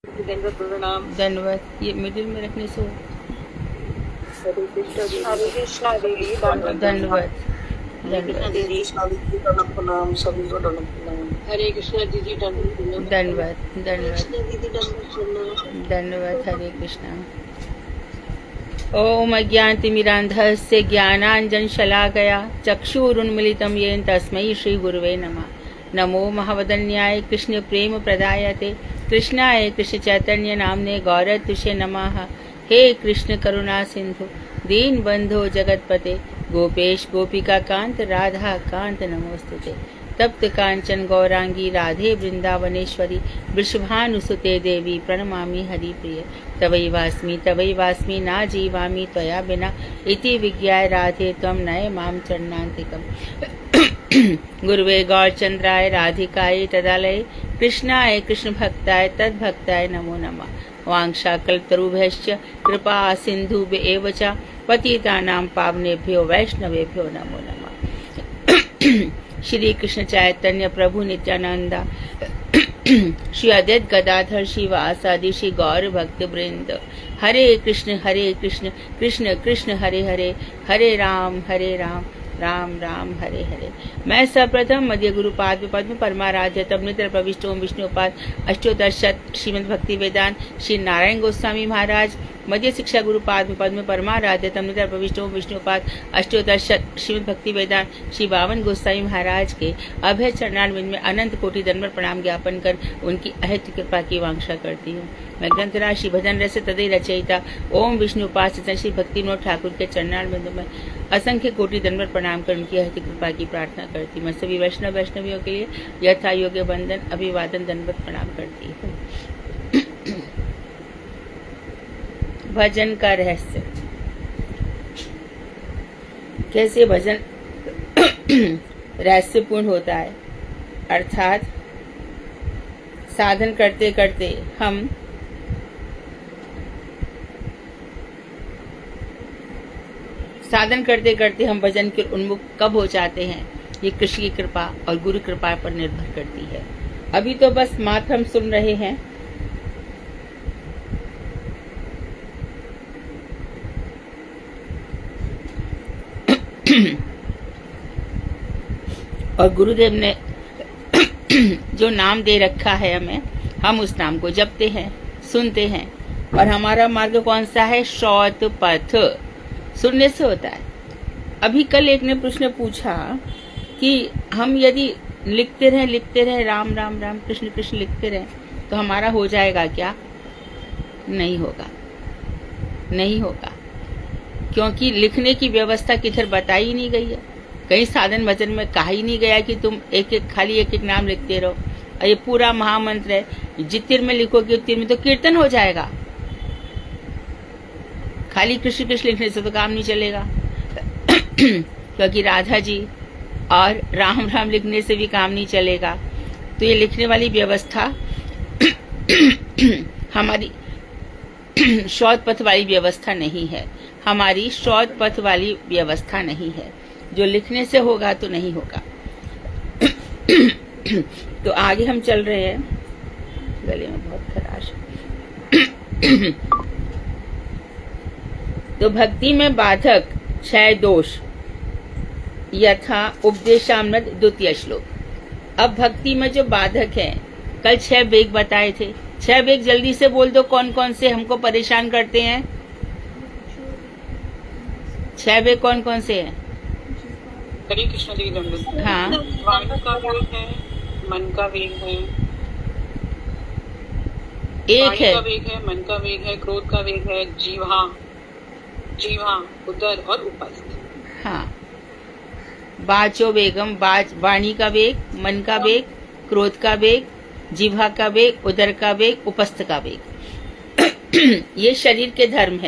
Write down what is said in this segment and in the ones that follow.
दंडवत प्रणाम। दंडवत। ये मिडिल में रखने से हरे कृष्णा देवी दंडवत दंडवत। दीदी प्रणाम। सभी को दंडवत प्रणाम। हरे कृष्णा दीदी दंडवत प्रणाम। दंडवत दंडवत दीदी दंडवत प्रणाम। दंडवत। हरे कृष्णा। ओम अज्ञानतिमिरान्धस्य ज्ञानाञ्जनशलाकया चक्षुरुन्मीलितं येन तस्मै श्रीगुरुवे नमः। नमो महावदन्याय कृष्ण प्रेम प्रदायते कृष्णाय कृष्ण चैतन्य नामने गौरतुषे नमः। हे कृष्ण करुणा सिंधु दीन बंधो जगतपते गोपेश गोपिका कांत राधा कांत नमोस्तुते। तप्त कांचन गौरांगी राधे वृंदावनेश्वरी वृषभानुसुते देवी प्रणमामि हरिप्रिय। तवैवास्मि ना जीवामि त्वया बिना इति विज्ञाय राधे त्वं नय मां चरणान्तिकम्। गुरुवे गौरचंद्राय राधिकाय तदालये कृष्णाय कृष्ण भक्ताय तद्भक्ताय नमो नमः। वांशाकल्पतरुभ्यश्च कृपा सिन्धुभ्येव च पतितानां पावनेभ्यो वैष्णवेभ्यो नमो नमः। श्री कृष्ण चैतन्य प्रभु नित्यानंदा श्री अद्वैत गदाधर श्रीवासादि श्री गौर भक्त वृंद। हरे कृष्ण कृष्ण कृष्ण हरे हरे, हरे राम राम राम हरे हरे। मैं सर्वप्रथम मध्य गुरु पाद पद्म परमाराध्य तब नित्र प्रविष्ट ओम विष्णुपाद अष्टोत्तरशत श्रीमद् भक्ति वेदांत श्री नारायण गोस्वामी महाराज मध्य शिक्षा गुरु पाद पद्म परमाराध्य तब नित्र प्रविष्ट ओम विष्णुपाद अष्टोत्तरशत श्रीमद् भक्ति वेदांत श्री बावन गोस्वामी महाराज के अभय चरणारविंद में अनंत कोटि दंडवत प्रणाम ज्ञापन कर उनकी अहित कृपा की वांछा करती हूँ। मैं ग्रंथराज श्री भजन रस तदय रचयिता ओम विष्णुपाद श्री भक्ति विनोद ठाकुर के चरणारविंद में असंख्य कोटि दंडवत प्रणाम कर उनकी अहित कृपा की प्रार्थना करती हूँ। मैं सभी वैष्णवियों के लिए यथा योग्य वंदन अभिवादन दंडवत प्रणाम करती हूँ। भजन का रहस्य। कैसे भजन रहस्यपूर्ण होता है, अर्थात साधन करते करते हम भजन के उन्मुख कब हो जाते हैं, ये कृष्ण की कृपा और गुरु कृपा पर निर्भर करती है। अभी तो बस मात्र हम सुन रहे हैं, और गुरुदेव ने जो नाम दे रखा है हमें, हम उस नाम को जपते हैं, सुनते हैं। और हमारा मार्ग कौन सा है? श्रौत पथ, सुनने से होता है। अभी कल एक ने प्रश्न पूछा कि हम यदि लिखते रहे राम राम राम कृष्ण कृष्ण लिखते रहे तो हमारा हो जाएगा क्या? नहीं होगा, क्योंकि लिखने की व्यवस्था किधर बताई ही नहीं गई है। कहीं साधन भजन में कहा ही नहीं गया कि तुम खाली एक एक नाम लिखते रहो। और ये पूरा महामंत्र है, जितिर में लिखोगे उतिर में तो कीर्तन हो जाएगा। खाली कृष्ण कृष्ण लिखने से तो काम नहीं चलेगा क्योंकि राधा जी और राम राम लिखने से भी काम नहीं चलेगा। तो ये लिखने वाली व्यवस्था हमारी श्रौत पथ वाली व्यवस्था नहीं है, हमारी श्रौत पथ वाली व्यवस्था नहीं है। जो लिखने से होगा तो नहीं होगा। तो आगे हम चल रहे हैं। गले में बहुत खराश है। तो भक्ति में बाधक 6 दोष यथा उपदेशामृत द्वितीय श्लोक। अब भक्ति में जो बाधक है, कल 6 वेग बताए थे। 6 वेग जल्दी से बोल दो, कौन कौन से हमको परेशान करते हैं? 6 वेग कौन कौन से हैं? हरे कृष्ण देवी दंडवत। हाँ, वाणी का वेग है, मन का वेग है, एक है, वेग है, मन का वेग है, क्रोध का वेग है, जीवा उदर और उपस्थ। हाँ, बाचो वेगम, वाणी का वेग, मन का वेग, क्रोध का वेग, जिह्वा का वेग, उदर का वेग, उपस्थ का वेग। ये शरीर के धर्म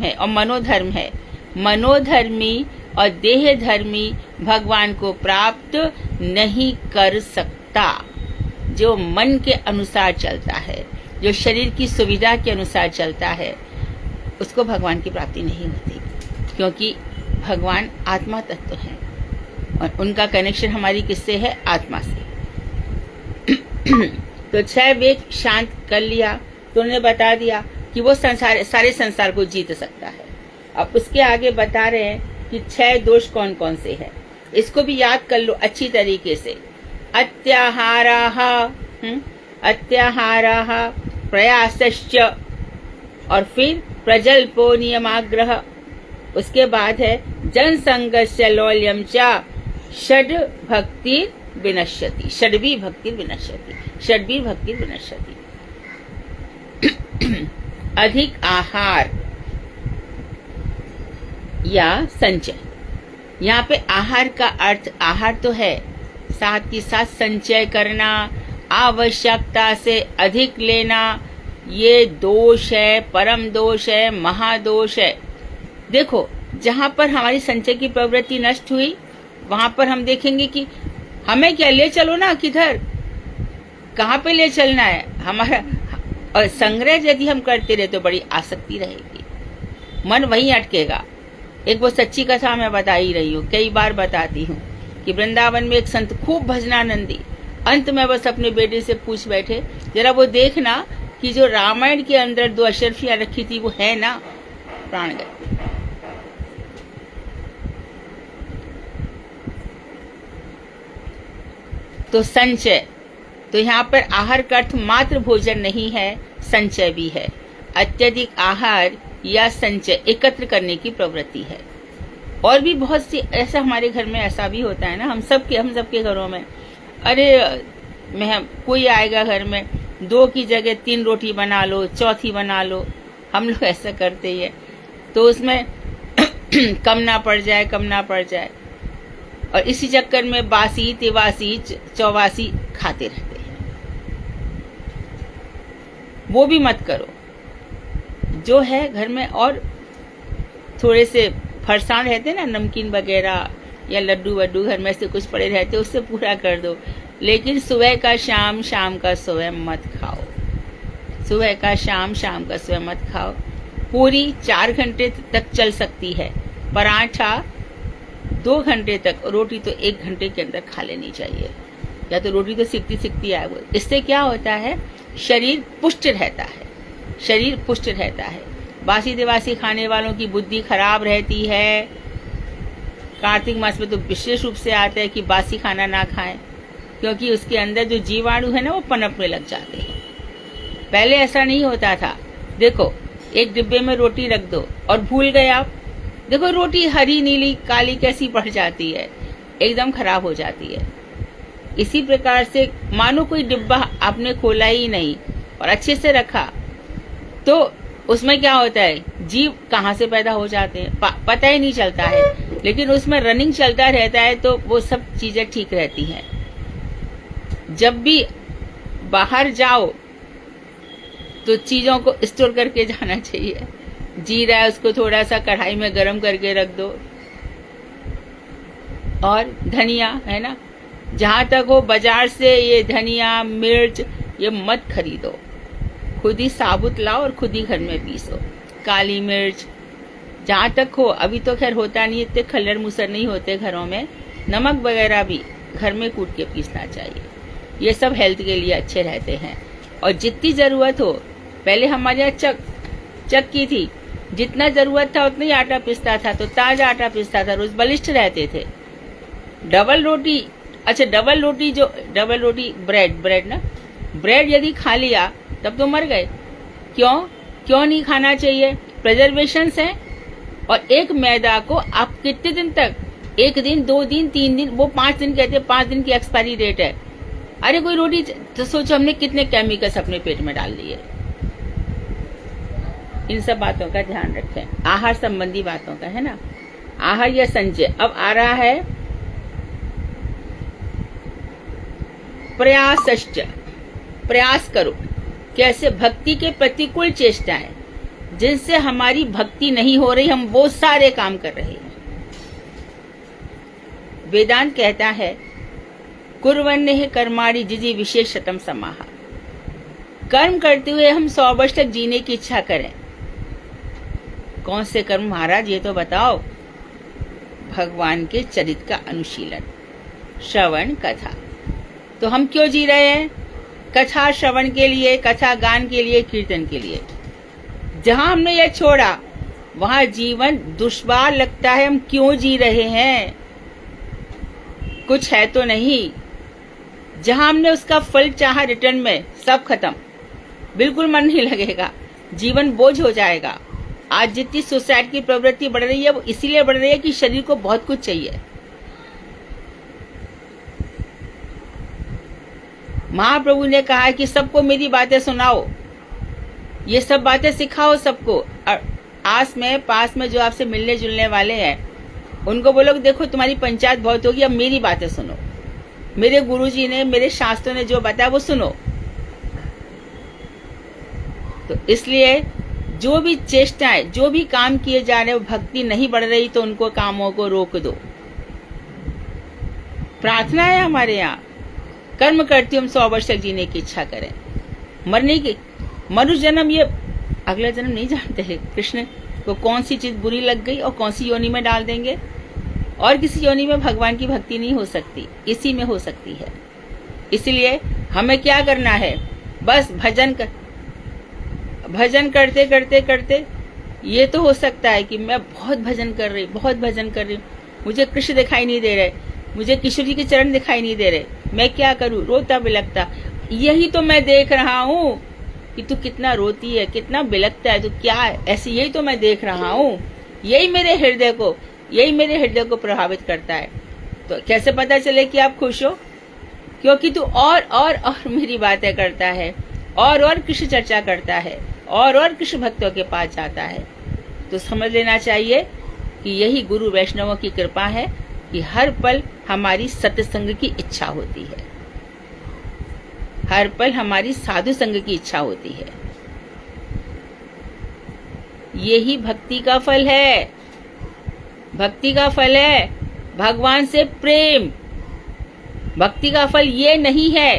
है और मनोधर्म है। मनोधर्मी और देह धर्मी भगवान को प्राप्त नहीं कर सकता। जो मन के अनुसार चलता है, जो शरीर की सुविधा के अनुसार चलता है, उसको भगवान की प्राप्ति नहीं होती, क्योंकि भगवान आत्मा तत्व है और उनका कनेक्शन हमारी किससे है? आत्मा से। तो 6 वेग शांत कर लिया तो उन्होंने बता दिया कि वो सारे संसार को जीत सकता है। अब उसके आगे बता रहे हैं कि 6 दोष कौन कौन से हैं। इसको भी याद कर लो अच्छी तरीके से। अत्याहाराः, अत्याहाराः, प्रयासश्च, और फिर प्रजल्पो नियमाग्रह। उसके बाद है जनसंगस्य लौल्यम च षड भक्ति विनश्यति, षड्वी भक्ति विनश्यति, षड्वी भक्ति विनश्यति। अधिक आहार या संचय। यहाँ पे आहार का अर्थ, आहार तो है, साथ ही साथ संचय करना, आवश्यकता से अधिक लेना, ये दोष है, परम दोष है, महादोष है। देखो, जहाँ पर हमारी संचय की प्रवृत्ति नष्ट हुई वहां पर हम देखेंगे कि हमें क्या, ले चलो ना, किधर, कहाँ पे ले चलना है हमारा। और संग्रह यदि हम करते रहे तो बड़ी आसक्ति रहेगी, मन वहीं अटकेगा। एक वो सच्ची कथा मैं बता ही रही हूँ, कई बार बताती हूँ कि वृंदावन में एक संत खूब भजनानंदी, अंत में बस अपने बेटे से पूछ बैठे, जरा वो देखना कि जो रामायण के अंदर 2 अशर्फियां रखी थी वो है ना। प्राण गए। तो संचय, तो यहाँ पर आहार का अर्थ मात्र भोजन नहीं है, संचय भी है। अत्यधिक आहार या संचय एकत्र करने की प्रवृत्ति है। और भी बहुत सी, ऐसा हमारे घर में ऐसा भी होता है ना, हम सबके घरों में, अरे कोई आएगा घर में, 2 की जगह 3 रोटी बना लो, चौथी बना लो, हम लोग ऐसा करते ही है। तो उसमें कम ना पड़ जाए, और इसी चक्कर में बासी तिवासी चौवासी खाते रहते हैं। वो भी मत करो। जो है घर में, और थोड़े से फरसाण रहते ना, नमकीन वगैरह या लड्डू वड्डू घर में से कुछ पड़े रहते, उससे पूरा कर दो। लेकिन सुबह का शाम, शाम का सुबह मत खाओ। सुबह का शाम, शाम का सुबह मत खाओ। पूरी 4 घंटे तक चल सकती है, पराठा 2 घंटे तक, रोटी तो 1 घंटे के अंदर खा लेनी चाहिए, या तो रोटी तो सिकती आए। वो इससे क्या होता है, शरीर पुष्ट रहता है, शरीर पुष्ट रहता है। बासी दिवासी खाने वालों की बुद्धि खराब रहती है। कार्तिक मास में तो विशेष रूप से आता है कि बासी खाना ना खाएं, क्योंकि उसके अंदर जो जीवाणु है ना वो पनपने लग जाते हैं। पहले ऐसा नहीं होता था। देखो, एक डिब्बे में रोटी रख दो और भूल गए आप, देखो रोटी हरी नीली काली कैसी पड़ जाती है, एकदम खराब हो जाती है। इसी प्रकार से मानो कोई डिब्बा आपने खोला ही नहीं और अच्छे से रखा, तो उसमें क्या होता है, जीव कहाँ से पैदा हो जाते हैं पता ही नहीं चलता है, लेकिन उसमें रनिंग चलता रहता है, तो वो सब चीजें ठीक रहती हैं। जब भी बाहर जाओ तो चीजों को स्टोर करके जाना चाहिए। जीरा है, उसको थोड़ा सा कढ़ाई में गरम करके रख दो, और धनिया है ना, जहां तक हो बाजार से ये धनिया मिर्च ये मत खरीदो, खुद ही साबुत लाओ और खुद ही घर में पीसो। काली मिर्च जहां तक हो, अभी तो खैर होता नहीं, इतने खल्लर मुसर नहीं होते घरों में, नमक वगैरह भी घर में कूट के पीसना चाहिए। ये सब हेल्थ के लिए अच्छे रहते हैं। और जितनी जरूरत हो, पहले हमारे यहाँ चक्की थी, जितना जरूरत था उतना ही आटा पिसता था, तो ताजा आटा पिसता था, रोज बलिष्ठ रहते थे। डबल रोटी, अच्छा डबल रोटी ब्रेड ना, ब्रेड यदि खा लिया तब तो मर गए। क्यों नहीं खाना चाहिए, प्रिजर्वेशन है। और एक मैदा को आप कितने दिन तक, 1 दिन 2 दिन 3 दिन, वो 5 दिन कहते हैं, 5 दिन की एक्सपायरी डेट है। अरे कोई रोटी तो सोचो हमने कितने केमिकल्स अपने पेट में डाल दिए। इन सब बातों का ध्यान रखें, आहार संबंधी बातों का, है ना। आहार या संचय। अब आ रहा है प्रयासश्च, प्रयास करो। कैसे, भक्ति के प्रतिकूल चेष्टाएं, जिनसे हमारी भक्ति नहीं हो रही, हम वो सारे काम कर रहे हैं। वेदांत कहता है कुर्वन्नेह कर्माणि जिजी विशेषतम समाहा। कर्म करते हुए हम 100 वर्ष तक जीने की इच्छा करें। कौन से कर्म महाराज, ये तो बताओ। भगवान के चरित्र का अनुशीलन, श्रवण, कथा। तो हम क्यों जी रहे हैं, कथा श्रवण के लिए, कथा गान के लिए, कीर्तन के लिए। जहां हमने यह छोड़ा वहां जीवन दुश्वार लगता है। हम क्यों जी रहे हैं? कुछ है तो नहीं। जहां हमने उसका फल चाहा रिटर्न में, सब खत्म, बिल्कुल मन नहीं लगेगा, जीवन बोझ हो जाएगा। आज जितनी सुसाइड की प्रवृत्ति बढ़ रही है वो इसीलिए बढ़ रही है कि शरीर को बहुत कुछ चाहिए। महाप्रभु ने कहा है कि सबको मेरी बातें सुनाओ, ये सब बातें सिखाओ सबको। और आस में पास में जो आपसे मिलने जुलने वाले हैं उनको बोलो कि देखो तुम्हारी पंचायत बहुत होगी, अब मेरी बातें सुनो, मेरे गुरुजी ने, मेरे शास्त्रों ने जो बताया वो सुनो। तो इसलिए जो भी चेष्टाएं, जो भी काम किए जा रहे हैं, भक्ति नहीं बढ़ रही तो उनको कामों को रोक दो। प्रार्थना है हमारे यहाँ, कर्म करती हम 100 वर्ष तक जीने की इच्छा करें, मरने की। मनुष्य जन्म, ये अगला जन्म नहीं जानते हैं। कृष्ण को कौन सी चीज बुरी लग गई और कौन सी योनि में डाल देंगे, और किसी योनि में भगवान की भक्ति नहीं हो सकती, इसी में हो सकती है। इसलिए हमें क्या करना है, बस भजन करते करते करते ये तो हो सकता है कि मैं बहुत भजन कर रही, बहुत भजन कर रही हूँ, मुझे कृष्ण दिखाई नहीं दे रहे, मुझे किशोर जी के चरण दिखाई नहीं दे रहे, मैं क्या करूं, रोता बिलखता। यही तो मैं देख रहा हूँ कि तू कितना रोती है, कितना बिलखता है, तू क्या है, ऐसे यही तो मैं देख रहा हूँ। यही मेरे हृदय को प्रभावित करता है। तो कैसे पता चले कि आप खुश हो? क्योंकि तू और मेरी बातें करता है, और कृष्ण चर्चा करता है, और कृष्ण भक्तों के पास जाता है। तो समझ लेना चाहिए कि यही गुरु वैष्णवों की कृपा है कि हर पल हमारी सत्संग की इच्छा होती है, हर पल हमारी साधु संग की इच्छा होती है। यही भक्ति का फल है, भक्ति का फल है भगवान से प्रेम। भक्ति का फल ये नहीं है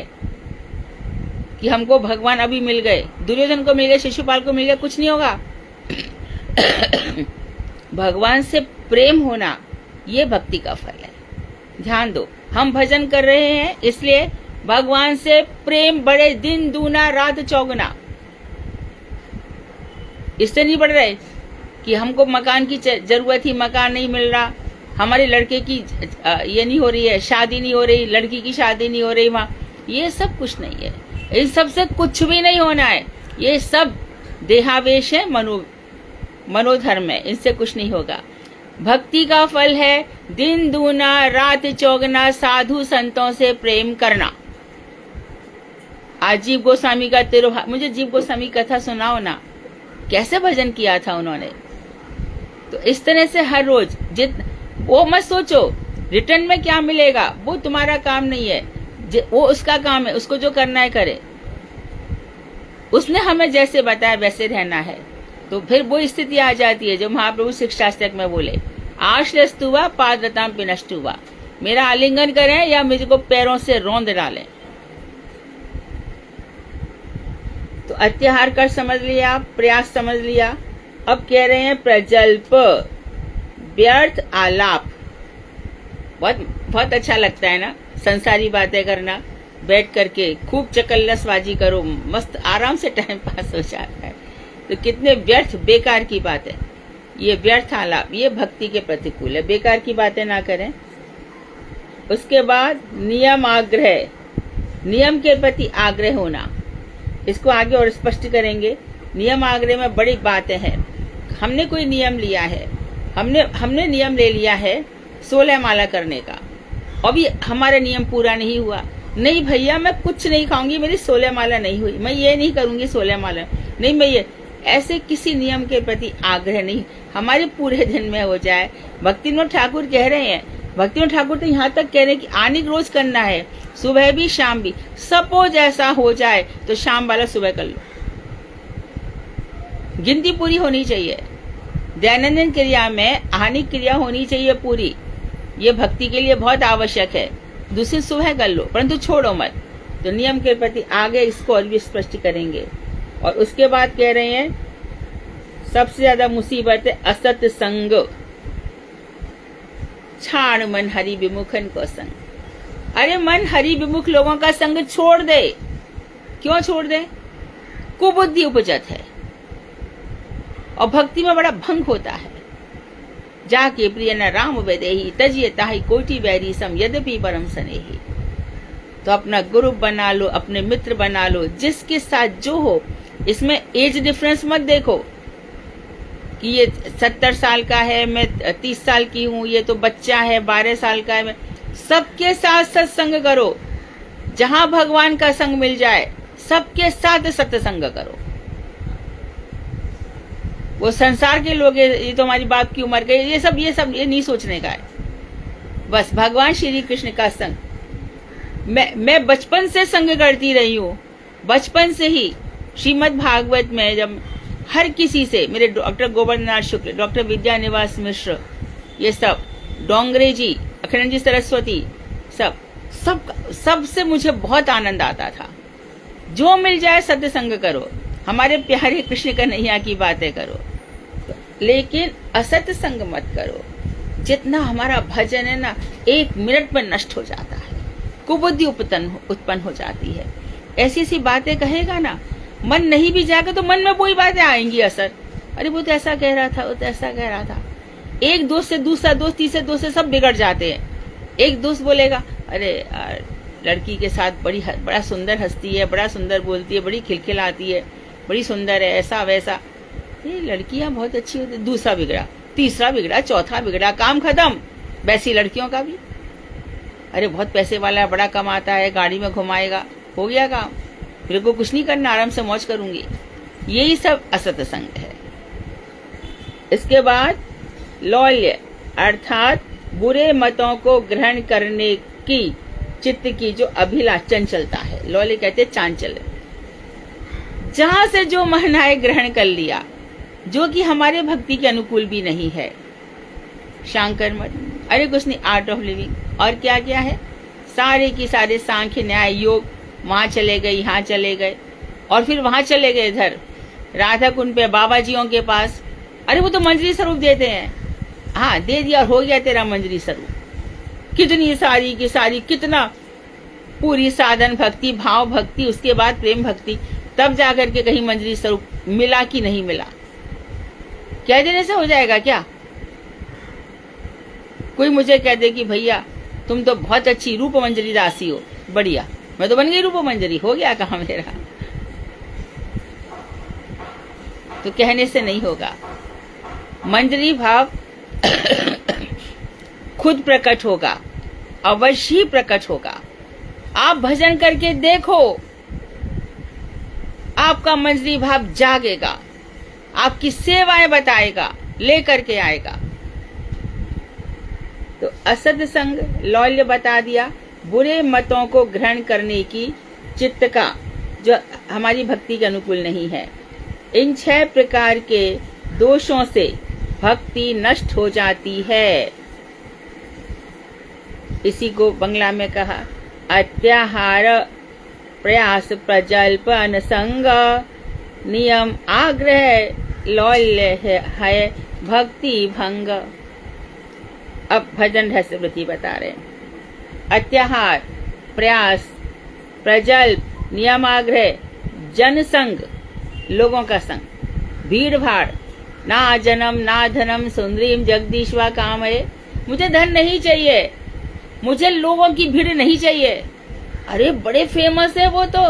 कि हमको भगवान अभी मिल गए, दुर्योधन को मिल गए, शिशुपाल को मिल गए, कुछ नहीं होगा। भगवान से प्रेम होना ये भक्ति का फल है। ध्यान दो, हम भजन कर रहे हैं इसलिए भगवान से प्रेम बढ़े, दिन दूना रात चौगुना। इससे नहीं बढ़ रहे कि हमको मकान की जरूरत ही, मकान नहीं मिल रहा, हमारे लड़के की ये नहीं हो रही है, शादी नहीं हो रही, लड़की की शादी नहीं हो रही वहां, ये सब कुछ नहीं है। इन सब से कुछ भी नहीं होना है। ये सब देहावेश है, मनोधर्म है, इनसे कुछ नहीं होगा। भक्ति का फल है दिन दूना रात चौगना, साधु संतों से प्रेम करना। आज जीव गोस्वामी का मुझे जीव गोस्वामी कथा सुनाओ ना, कैसे भजन किया था उन्होंने। तो इस तरह से हर रोज वो मत सोचो रिटर्न में क्या मिलेगा, वो तुम्हारा काम नहीं है, वो उसका काम है, उसको जो करना है करे। उसने हमें जैसे बताया वैसे रहना है। तो फिर वो स्थिति आ जाती है जो महाप्रभु शिक्षाष्टक में बोले, आश्रस्तुवा पादरताम पिनष्टुवा, मेरा आलिंगन करें या मुझको पैरों से रौंद डालें। तो अत्याहार कर समझ लिया, प्रयास समझ लिया। अब कह रहे हैं प्रजल्प, व्यर्थ आलाप। बहुत अच्छा लगता है ना संसारी बातें करना, बैठ करके खूब चकल्लसबाजी करो, मस्त आराम से टाइम पास हो जाता है। तो कितने व्यर्थ बेकार की बातें, ये व्यर्थ आलाप, ये भक्ति के प्रतिकूल है। बेकार की बातें ना करें। उसके बाद नियम आग्रह, नियम के प्रति आग्रह होना, इसको आगे और स्पष्ट करेंगे। नियम आग्रह में बड़ी बातें हैं। हमने कोई नियम लिया है, हमने नियम ले लिया है 16 माला करने का, अभी हमारा नियम पूरा नहीं हुआ। नहीं भैया मैं कुछ नहीं खाऊंगी, मेरी 16 माला नहीं हुई, मैं ये नहीं करूंगी 16 माला नहीं, मैं ये, ऐसे किसी नियम के प्रति आग्रह नहीं हमारे पूरे दिन में हो जाए। भक्तिविनोद ठाकुर कह रहे हैं, भक्तिविनोद ठाकुर तो यहाँ तक कह रहे हैं कि आनिक रोज करना है, सुबह भी शाम भी। सपोज ऐसा हो जाए तो शाम वाला सुबह कर लो, गिनती पूरी होनी चाहिए। दैनंदिन क्रिया में आनिक क्रिया होनी चाहिए पूरी, ये भक्ति के लिए बहुत आवश्यक है। दूसरी सुबह कर लो परंतु छोड़ो मत। तो नियम के प्रति आगे इसको और भी स्पष्ट करेंगे। और उसके बाद कह रहे हैं सबसे ज्यादा मुसीबत है असत संग, छाण मन हरि विमुखन को संग। अरे मन हरि विमुख लोगों का संग छोड़ दे, क्यों छोड़ दें? कुबुद्धि उपजत है और भक्ति में बड़ा भंग होता है। जाके प्रिय न राम वैदेही तजिए ताहि कोटि बैरी सम यद्यपि परम स्नेही। तो अपना गुरु बना लो, अपने मित्र बना लो, जिसके साथ जो हो। इसमें एज डिफरेंस मत देखो कि ये 70 साल का है, मैं 30 साल की हूँ, ये तो बच्चा है 12 साल का है। मैं सबके साथ सत्संग करो, जहां भगवान का संग मिल जाए सबके साथ सत्संग करो। वो संसार के लोग ये तो हमारी बाप की उम्र के, ये सब ये नहीं सोचने का है। बस भगवान श्री कृष्ण का संग। मैं बचपन से संग करती रही हूँ, बचपन से ही। श्रीमद् भागवत में जब हर किसी से, मेरे डॉक्टर गोवर्धननाथ शुक्ल, डॉक्टर विद्यानिवास मिश्र, ये सब डोंगरे जी, अखंड जी सरस्वती, सबसे मुझे बहुत आनंद आता था। जो मिल जाए सत्संग करो, हमारे प्यारे कृष्ण कन्हैया की बातें करो, लेकिन असत संग मत करो। जितना हमारा भजन है ना, 1 मिनट में नष्ट हो जाता है, कुबुद्धि उत्पन्न हो जाती है। ऐसी सी बातें कहेगा ना, मन नहीं भी जाएगा तो मन में वही बातें आएंगी असर। अरे वो तो ऐसा कह रहा था, वो तो ऐसा कह रहा था। एक दोस्त से दूसरा दोस्त, तीसरे दोस्त से सब बिगड़ जाते हैं। एक दोस्त बोलेगा, अरे लड़की के साथ बड़ा सुंदर हंसती है, बड़ा सुंदर बोलती है, बड़ी खिलखिलाती है, बड़ी सुंदर है, ऐसा वैसा। ये लड़कियां बहुत अच्छी होती। दूसरा बिगड़ा, तीसरा बिगड़ा, चौथा बिगड़ा, काम खत्म। वैसी लड़कियों का भी, अरे बहुत पैसे वाला है, बड़ा कमाता है, गाड़ी में घुमाएगा, हो गया काम, मेरे को कुछ नहीं करना, आराम से मौज करूंगी। यही सब असत्संग है। इसके बाद लौल्य अर्थात बुरे मतों को ग्रहण करने की चित्त की जो अभिलाष, चंचलता है। लौल्य कहते चांचल्य। जहां से जो महनाए ग्रहण कर लिया, जो कि हमारे भक्ति के अनुकूल भी नहीं है। शांकर मत, अरे कुछ नहीं, आर्ट ऑफ लिविंग। और क्या क्या है, सारे की सारे सांख्य न्याय योग, वहां चले गए, यहाँ चले गए, और फिर वहां चले गए इधर राधा कुंड पे बाबा जियों के पास। अरे वो तो मंजरी स्वरूप देते हैं, हाँ दे दिया और हो गया तेरा मंजरी स्वरूप। कितनी सारी की सारी, कितना पूरी साधन भक्ति, भाव भक्ति, उसके बाद प्रेम भक्ति, तब जाकर के कहीं मंजरी स्वरूप मिला कि नहीं मिला। कह देने से हो जाएगा क्या? कोई मुझे कह दे कि भैया तुम तो बहुत अच्छी रूप मंजरी दासी हो, बढ़िया, मैं तो बन गई रूप मंजरी, हो गया कहाँ मेरा? तो कहने से नहीं होगा। मंजरी भाव खुद प्रकट होगा, अवश्य ही प्रकट होगा। आप भजन करके देखो, आपका मंजरी भाव जागेगा, आपकी सेवाएं बताएगा, लेकर के आएगा। तो असद संग लौल्य बता दिया, बुरे मतों को ग्रहण करने की चित्त का, जो हमारी भक्ति के अनुकूल नहीं है। इन 6 प्रकार के दोषों से भक्ति नष्ट हो जाती है। इसी को बंगला में कहा, अत्याहार प्रयास प्रजल्प अनसंग नियम आग्रह लौल्य है भक्ति भंग। अब भजन रहस्य वृत्ति बता रहे हैं। अत्याहार, प्रयास, प्रजल्प, नियमाग्रह, जनसंग, लोगों का संग, भीड़ भाड़, ना जन्म ना धनम सुंदरीम जगदीशवा काम है। मुझे धन नहीं चाहिए, मुझे लोगों की भीड़ नहीं चाहिए। अरे बड़े फेमस है वो तो,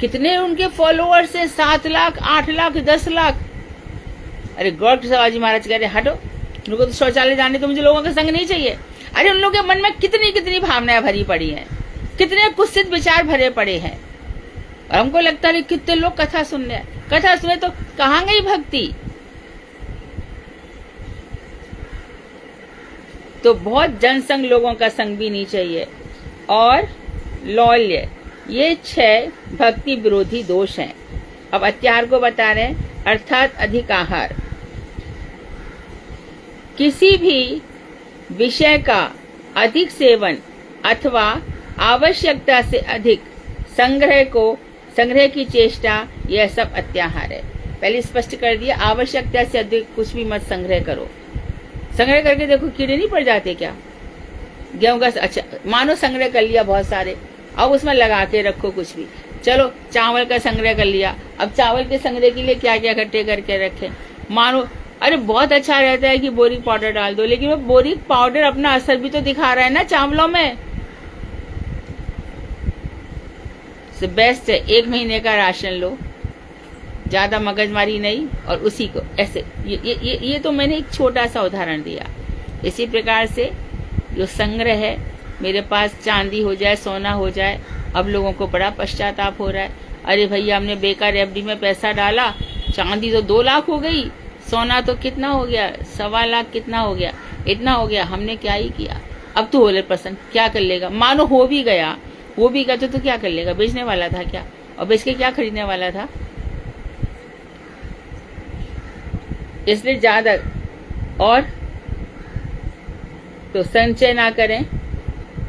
कितने उनके फॉलोअर्स हैं, 7 लाख, 8 लाख, 10 लाख। अरे गौर शिवाजी महाराज कह रहे हटो, उनको तो शौचालय जाने, तो मुझे लोगों का संग नहीं चाहिए। अरे उन लोगों के मन में कितनी कितनी भावनाएं भरी पड़ी हैं, कितने कुत्सित विचार भरे पड़े हैं। और हमको लगता है कितने लोग कथा सुनने, कथा सुने तो कहाँ गई भक्ति? तो बहुत जनसंग, लोगों का संग भी नहीं चाहिए। और लौल्य, ये 6 भक्ति विरोधी दोष हैं। अब अत्याहार को बता रहे हैं, अर्थात अधिक आहार। किसी भी विषय का अधिक सेवन अथवा आवश्यकता से अधिक संग्रह की चेष्टा, यह सब अत्याहार है। पहले स्पष्ट कर दिया, आवश्यकता से अधिक कुछ भी मत संग्रह करो। संग्रह करके देखो कीड़े नहीं पड़ जाते क्या? गेहूं का, अच्छा मानो संग्रह कर लिया बहुत सारे, अब उसमें लगा के रखो कुछ भी, चलो चावल का संग्रह कर लिया, अब चावल के संग्रह के लिए क्या क्या इकट्ठे करके रखे। मानो अरे बहुत अच्छा रहता है कि बोरिक पाउडर डाल दो, लेकिन वो बोरिक पाउडर अपना असर भी तो दिखा रहा है ना चावलों में। बेस्ट है 1 महीने का राशन लो, ज्यादा मगजमारी नहीं, और उसी को ऐसे ये तो मैंने एक छोटा सा उदाहरण दिया। इसी प्रकार से जो संग्रह है, मेरे पास चांदी हो जाए, सोना हो जाए, अब लोगों को बड़ा पश्चाताप हो रहा है। अरे भैया हमने बेकार एफडी में पैसा डाला, चांदी तो 2 लाख हो गई, सोना तो कितना हो गया, 1.25 लाख कितना हो गया, इतना हो गया, हमने क्या ही किया। अब तो 100% क्या कर लेगा, मानो हो भी गया तो क्या कर लेगा, बेचने वाला था क्या, और बेच के क्या खरीदने वाला था। इसलिए ज्यादा और तो संचय ना करें,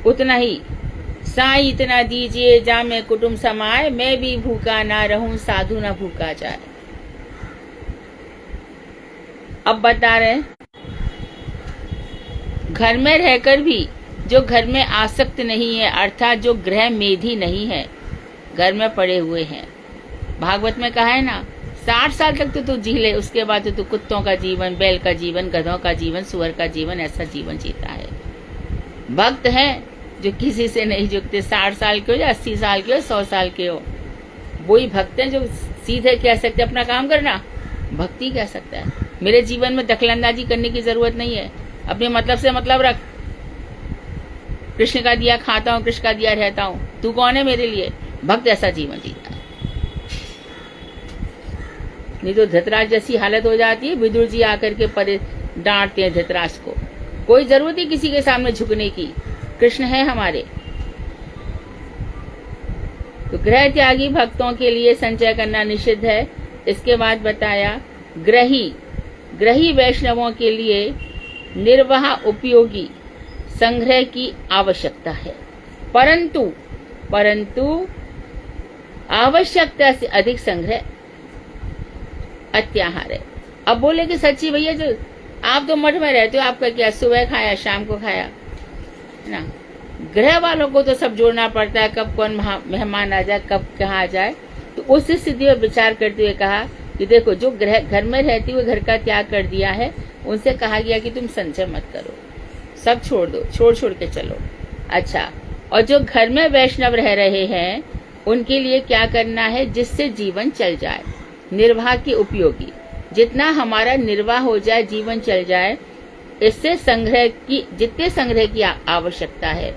उतना ही साई इतना दीजिए जा मैं कुटुंब समाए, मैं भी भूखा ना रहूं साधु ना भूखा जाए। अब बता रहे घर में रहकर भी जो घर में आसक्त नहीं है, अर्थात जो ग्रह मेधी नहीं है, घर में पड़े हुए हैं। भागवत में कहा है ना 60 साल तक तो तू जी ले, उसके बाद तो तू कुत्तों का जीवन, बैल का जीवन, गधों का जीवन, सुअर का जीवन, ऐसा जीवन जीता है। भक्त हैं जो किसी से नहीं झुकते, 60 साल के हो या 80 साल के हो, 100 साल के हो, वही भक्त हैं जो सीधे कह सकते अपना काम करना, भक्ति कह सकता है। मेरे जीवन में दखलंदाजी करने की जरूरत नहीं है, अपने मतलब से मतलब रख। कृष्ण का दिया खाता हूँ, कृष्ण का दिया रहता हूँ, तू कौन है मेरे लिए। भक्त ऐसा जीवन जीता है। नहीं तो धृतराज जैसी हालत हो जाती है, विदुर जी आकर के परे डांटते हैं धृतराज को, कोई जरूरत ही किसी के सामने झुकने की, कृष्ण है हमारे। तो ग्रह त्यागी भक्तों के लिए संचय करना निषिद्ध है। इसके बाद बताया ग्रही वैष्णवों के लिए निर्वाह उपयोगी संग्रह की आवश्यकता है, परंतु आवश्यकता से अधिक संग्रह अत्याहार है। अब बोले कि सच्ची भैया जो आप तो मठ में रहते हो, आपका क्या, सुबह खाया शाम को खाया ना, ग्रह वालों को तो सब जोड़ना पड़ता है, कब कौन मेहमान आ जाए, कब कहाँ आ जाए। तो उस स्थिति में विचार करते हुए कहा कि देखो जो घर में रहती हुए घर का त्याग कर दिया है, उनसे कहा गया कि तुम संचय मत करो, सब छोड़ दो, छोड़ के चलो। अच्छा, और जो घर में वैष्णव रह रहे हैं उनके लिए क्या करना है, जिससे जीवन चल जाए, निर्वाह के उपयोगी, जितना हमारा निर्वाह हो जाए, जीवन चल जाए, इससे जितने संग्रह की आवश्यकता है,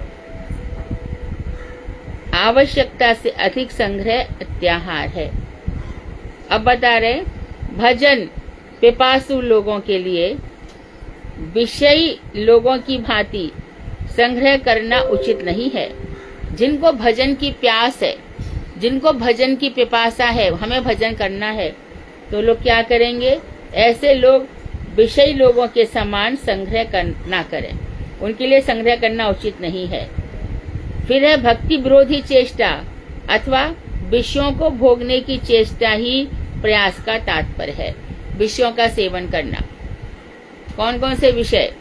आवश्यकता से अधिक संग्रह अत्याहार है। अब बता रहे भजन पिपासु लोगों के लिए विषयी लोगों की भांति संग्रह करना उचित नहीं है। जिनको भजन की प्यास है, जिनको भजन की पिपासा है, हमें भजन करना है, तो लोग क्या करेंगे, ऐसे लोग विषयी लोगों के समान संग्रह ना करें, उनके लिए संग्रह करना उचित नहीं है। फिर है भक्ति विरोधी चेष्टा अथवा विषयों को भोगने की चेष्टा ही प्रयास का तात्पर्य है। विषयों का सेवन करना, कौन कौन से विषय,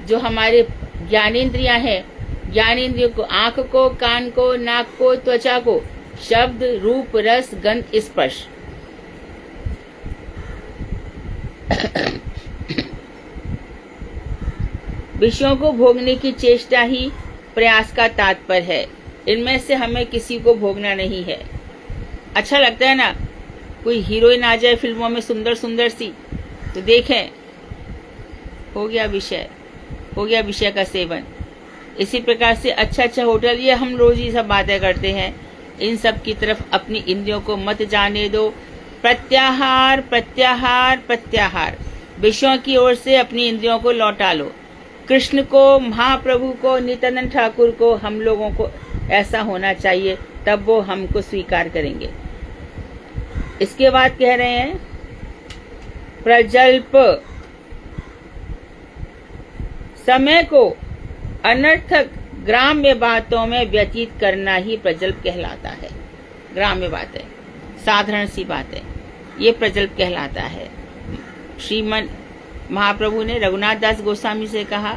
जो हमारे ज्ञानेंद्रियां हैं, ज्ञानेंद्रियों को, आंख को, कान को, नाक को, त्वचा को, शब्द, रूप, रस, गंध, स्पर्श, विषयों को भोगने की चेष्टा ही प्रयास का तात्पर्य है। इनमें से हमें किसी को भोगना नहीं है। अच्छा लगता है ना, कोई हीरोइन आ जाए फिल्मों में सुंदर सुंदर सी, तो देखें, हो गया विषय का सेवन। इसी प्रकार से अच्छा होटल, ये हम रोज ही सब बातें करते हैं, इन सब की तरफ अपनी इंद्रियों को मत जाने दो। प्रत्याहार प्रत्याहार प्रत्याहार, विषयों की ओर से अपनी इंद्रियों को लौटा लो। कृष्ण को, महाप्रभु को, नित्यानंद ठाकुर को, हम लोगों को ऐसा होना चाहिए, तब वो हमको स्वीकार करेंगे। इसके बाद कह रहे हैं प्रजल्प, समय को अनर्थक ग्राम्य बातों में व्यतीत करना ही प्रजल्प कहलाता है। ग्राम्य बातें, साधारण सी बातें, ये प्रजल्प कहलाता है। श्रीमन महाप्रभु ने रघुनाथ दास गोस्वामी से कहा,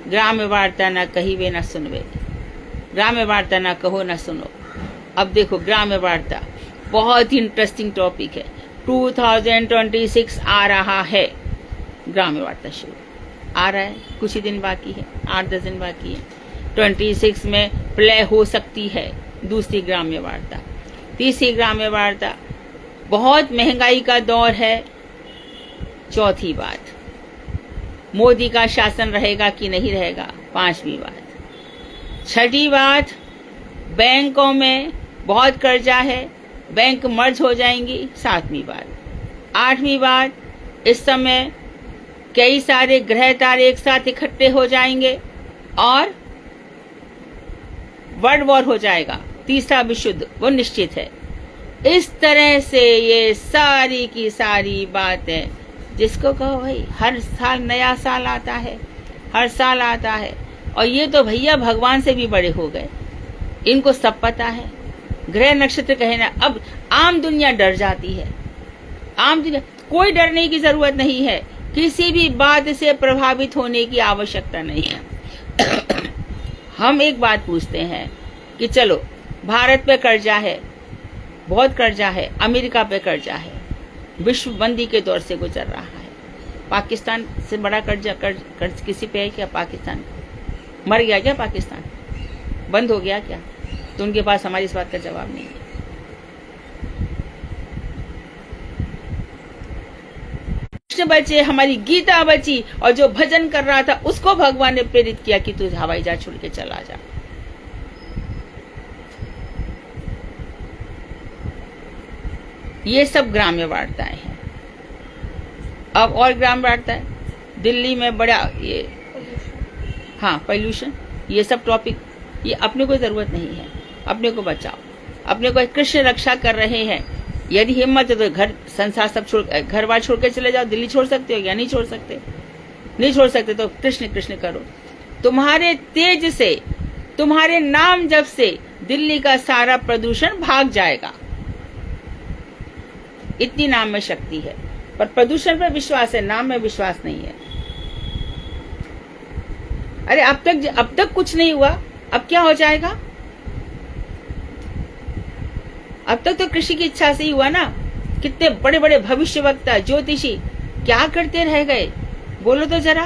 ग्राम्य वार्ता न कही वे न सुनवे, ग्राम्य वार्ता न कहो न सुनो। अब देखो ग्राम्य वार्ता बहुत ही इंटरेस्टिंग टॉपिक है। 2026 आ रहा है, ग्राम्य वार्ता शुरू आ रहा है, कुछ ही दिन बाकी है, 8-10 दिन बाकी है। 26 में प्ले हो सकती है दूसरी ग्राम्य वार्ता। तीसरी ग्राम्य वार्ता, बहुत महंगाई का दौर है। चौथी बात, मोदी का शासन रहेगा कि नहीं रहेगा, पांचवी बात। छठी बात, बैंकों में बहुत कर्जा है, बैंक मर्ज हो जाएंगी, सातवीं बात। आठवीं बात, इस समय कई सारे ग्रह तारे एक साथ इकट्ठे हो जाएंगे और वर्ल्ड वॉर हो जाएगा, तीसरा विश्व युद्ध वो निश्चित है। इस तरह से ये सारी की सारी बातें, जिसको कहो भाई हर साल नया साल आता है, हर साल आता है, और ये तो भैया भगवान से भी बड़े हो गए, इनको सब पता है। ग्रह नक्षत्र कहे ना, अब आम दुनिया डर जाती है। आम दुनिया, कोई डरने की जरूरत नहीं है, किसी भी बात से प्रभावित होने की आवश्यकता नहीं है। हम एक बात पूछते हैं कि चलो भारत पे कर्जा है, बहुत कर्जा है, अमेरिका पे कर्जा है, विश्व मंदी के दौर से गुजर रहा है, पाकिस्तान से बड़ा कर्ज किसी पे है क्या? पाकिस्तान मर गया क्या? पाकिस्तान बंद हो गया क्या? तो उनके पास हमारी इस बात का जवाब नहीं है। कृष्ण बचे, हमारी गीता बची, और जो भजन कर रहा था उसको भगवान ने प्रेरित किया कि तू हवाई जहाज छोड़ के चला जा। ये सब ग्राम्य वार्ताएं हैं। अब और ग्राम्य वार्ताएं, दिल्ली में बड़ा ये, हाँ पोल्यूशन, ये सब टॉपिक, ये अपने को जरूरत नहीं है। अपने को बचाओ, अपने को कृष्ण रक्षा कर रहे हैं। यदि हिम्मत है तो घर संसार सब छोड़, घर बार छोड़ के चले जाओ। दिल्ली छोड़ सकते हो क्या? नहीं छोड़ सकते। नहीं छोड़ सकते तो कृष्ण कृष्ण करो। तुम्हारे तेज से, तुम्हारे नाम जप से दिल्ली का सारा प्रदूषण भाग जाएगा। इतनी नाम में शक्ति है, पर प्रदूषण पर विश्वास है, नाम में विश्वास नहीं है। अरे अब तक कुछ नहीं हुआ, अब क्या हो जाएगा? अब तक तो कृषि की इच्छा से ही हुआ ना। कितने बड़े बड़े भविष्यवक्ता, ज्योतिषी क्या करते रह गए, बोलो तो जरा।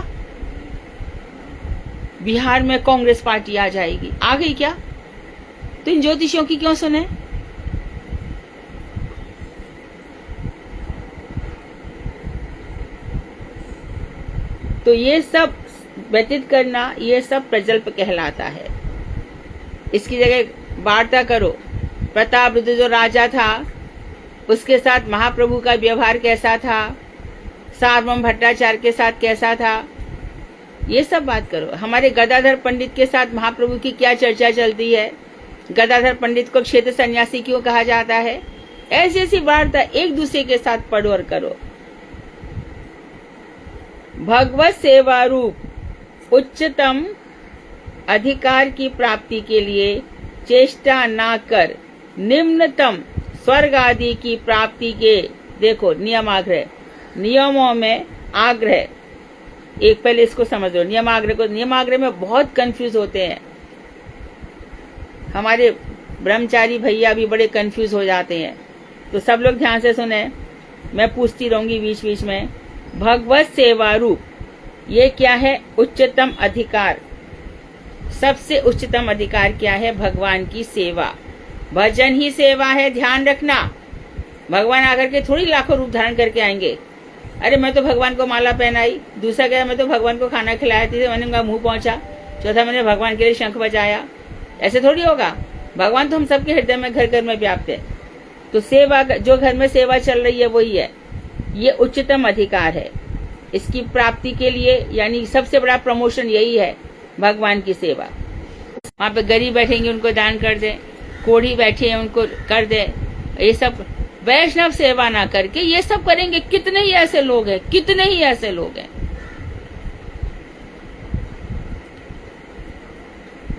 बिहार में कांग्रेस पार्टी आ जाएगी, आ गई क्या? तो इन ज्योतिषियों की क्यों सुने? तो ये सब व्यतीत करना, ये सब प्रजल्प कहलाता है। इसकी जगह वार्ता करो। प्रतापरुद्र जो राजा था, उसके साथ महाप्रभु का व्यवहार कैसा था, सार्वभौम भट्टाचार्य के साथ कैसा था, ये सब बात करो। हमारे गदाधर पंडित के साथ महाप्रभु की क्या चर्चा चलती है, गदाधर पंडित को क्षेत्र सन्यासी क्यों कहा जाता है, ऐसी ऐसी वार्ता एक दूसरे के साथ पढ़ो और करो। भगवत सेवा रूप उच्चतम अधिकार की प्राप्ति के लिए चेष्टा ना कर निम्नतम स्वर्ग आदि की प्राप्ति के, देखो नियमाग्रह, नियमों में आग्रह, एक पहले इसको समझ लो। नियमाग्रह में बहुत कंफ्यूज होते हैं। हमारे ब्रह्मचारी भैया भी बड़े कंफ्यूज हो जाते हैं, तो सब लोग ध्यान से सुने, मैं पूछती रहूंगी बीच बीच में। भगवत सेवा रूप, ये क्या है? उच्चतम अधिकार। सबसे उच्चतम अधिकार क्या है? भगवान की सेवा। भजन ही सेवा है, ध्यान रखना। भगवान आकर के थोड़ी लाखों रूप धारण करके आएंगे। अरे मैं तो भगवान को माला पहनाई, दूसरा गया मैं तो भगवान को खाना खिलाया, तीसरे मैंने उनका मुंह पहुंचा, चौथा मैंने भगवान के लिए शंख बजाया। ऐसे थोड़ी होगा। भगवान तो हम सबके हृदय में घर घर में व्याप्त है। तो सेवा, जो घर में सेवा चल रही है वही है। ये उच्चतम अधिकार है। इसकी प्राप्ति के लिए यानी सबसे बड़ा प्रमोशन यही है, भगवान की सेवा। वहां पे गरीब बैठेंगे उनको दान कर दे, कोढ़ी बैठे हैं उनको कर दे, ये सब वैष्णव सेवा ना करके ये सब करेंगे। कितने ही ऐसे लोग हैं, कितने ही ऐसे लोग हैं।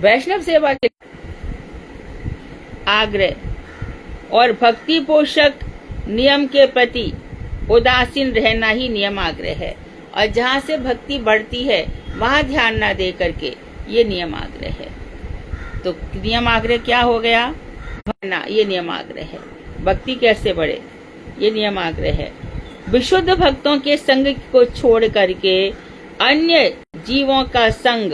वैष्णव सेवा के आग्रह और भक्ति पोषक नियम के प्रति उदासीन रहना ही नियम आग्रह है। और जहाँ से भक्ति बढ़ती है वहाँ ध्यान ना दे करके ये नियम आग्रह है। तो नियम आग्रह क्या हो गया? भरना, ये नियमाग्रह है। भक्ति कैसे बढ़े, ये नियमाग्रह है। विशुद्ध भक्तों के संग को छोड़ करके अन्य जीवों का संग,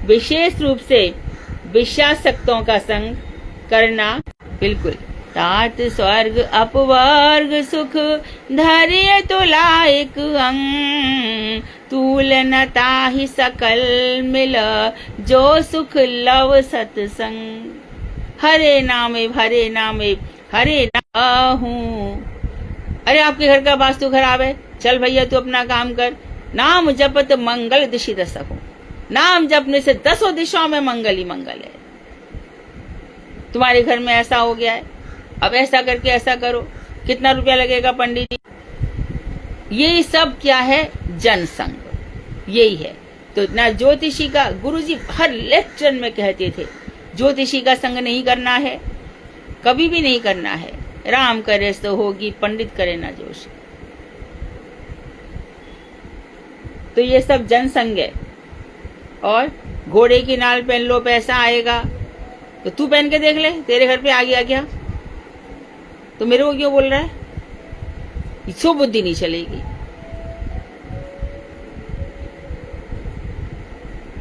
विशेष रूप से विषयासक्तों का संग करना बिल्कुल। तात स्वर्ग अपवर्ग सुख धैर्य तो लायक अंग, तूल न ताहि सकल मिल जो सुख लव सत्संग। हरे नामे हरे नामे हरे नाहू। अरे आपके घर का वास्तु खराब है, चल भैया तू अपना काम कर। नाम जपत मंगल दिशि दसहु। नाम जपने से 10 दिशाओं में मंगल ही मंगल है। तुम्हारे घर में ऐसा हो गया है, अब ऐसा करके ऐसा करो, कितना रुपया लगेगा पंडित जी। ये सब क्या है, जनसंग, यही है। तो ना ज्योतिषी का, गुरुजी हर लेक्चर में कहते थे ज्योतिषी का संग नहीं करना है, कभी भी नहीं करना है। राम करे सो होगी, पंडित करे ना जोश। तो ये सब जनसंग है। और घोड़े की नाल पहन लो पैसा आएगा, तो तू पहन के देख ले, तेरे घर पे आ गया क्या? तो मेरे को क्यों बोल रहा है? इसको बुद्धि नहीं चलेगी।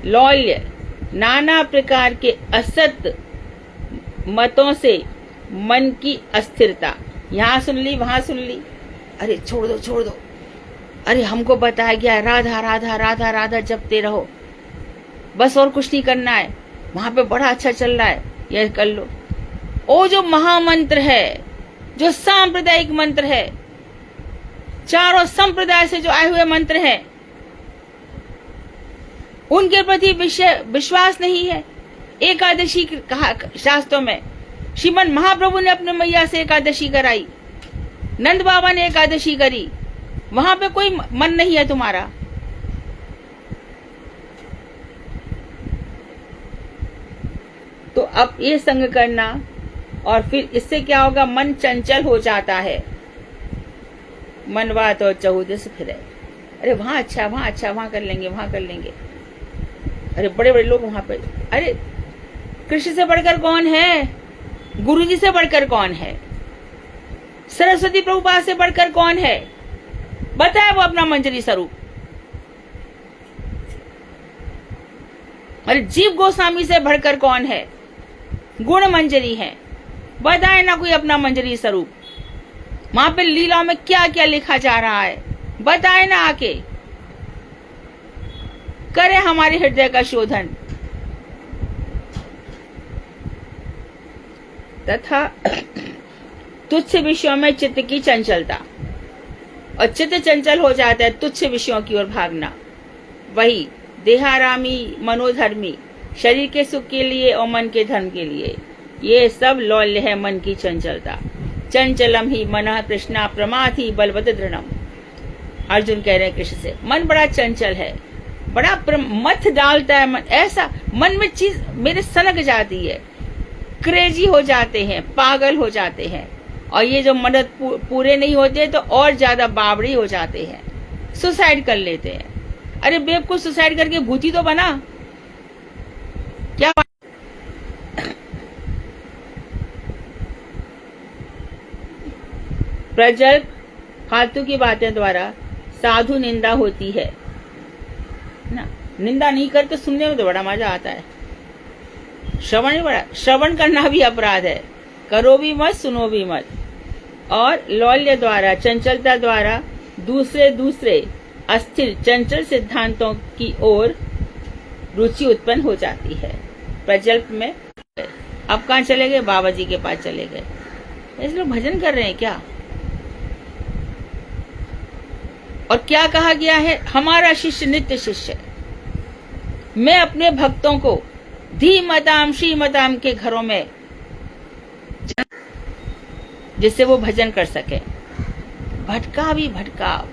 लौल्य, नाना प्रकार के असत मतों से मन की अस्थिरता। यहां सुन ली, वहां सुन ली, अरे छोड़ दो छोड़ दो, अरे हमको बताया गया राधा राधा राधा राधा जपते रहो, बस और कुछ नहीं करना है, वहां पे बड़ा अच्छा चल रहा है, यह कर लो। ओ जो महामंत्र है, जो सांप्रदायिक मंत्र है, चारों संप्रदाय से जो आए हुए मंत्र हैं, उनके प्रति विश्वास नहीं है। एकादशी कहा शास्त्रों में, श्रीमन महाप्रभु ने अपने मैया से एकादशी कराई, नंद बाबा ने एकादशी करी, वहां पे कोई मन नहीं है तुम्हारा। तो अब ये संग करना, और फिर इससे क्या होगा, मन चंचल हो जाता है। मनवा तो चहुदिस फिरे, अरे वहां अच्छा, वहां अच्छा, वहां कर लेंगे, वहां कर लेंगे। अरे बड़े बड़े लोग वहां पर, अरे कृष्ण से बढ़कर कौन है, गुरुजी से बढ़कर कौन है, सरस्वती प्रभुपाद से बढ़कर कौन है, बताए वो अपना मंजरी स्वरूप। अरे जीव गोस्वामी से बढ़कर कौन है, गुण मंजरी है, बताए ना कोई अपना मंजरी स्वरूप। वहां पे लीलाओं में क्या क्या लिखा जा रहा है, बताए ना आके, करे हमारे हृदय का शोधन। तथा तुच्छ विषयों में चित्त की चंचलता, और चित्त चंचल हो जाता है तुच्छ विषयों की ओर भागना। वही देहारामी मनोधर्मी, शरीर के सुख के लिए और मन के धर्म के लिए, ये सब लौल्य है मन की चंचलता। चंचलम ही मनः कृष्णा प्रमाथि बलवत दृढ़म। अर्जुन कह रहे हैं कृष्ण से, मन बड़ा चंचल है, बड़ा मथ डालता है मन, ऐसा मन में चीज मेरे सनक जाती है, क्रेजी हो जाते हैं, पागल हो जाते हैं। और ये जो मदद पूरे नहीं होते तो और ज्यादा बावड़ी हो जाते हैं, सुसाइड कर लेते हैं। अरे बेवकूफ, सुसाइड करके भूती तो बना, क्या प्रजल्प फालतू की बातें द्वारा साधु निंदा होती है ना। निंदा नहीं करके सुनने में तो बड़ा मजा आता है। श्रवण ही बड़ा, श्रवण करना भी अपराध है, करो भी मत, सुनो भी मत। और लौल्य द्वारा, चंचलता द्वारा दूसरे अस्थिर चंचल सिद्धांतों की ओर रुचि उत्पन्न हो जाती है। प्रजल्प में अब कहाँ चले गए, बाबा जी के पास चले गए। ऐसे लोग भजन कर रहे हैं क्या? और क्या कहा गया है, हमारा शिष्य नित्य शिष्य। मैं अपने भक्तों को धीमताम श्रीमताम के घरों में, जिससे वो भजन कर सके। भटका भी भटकाव,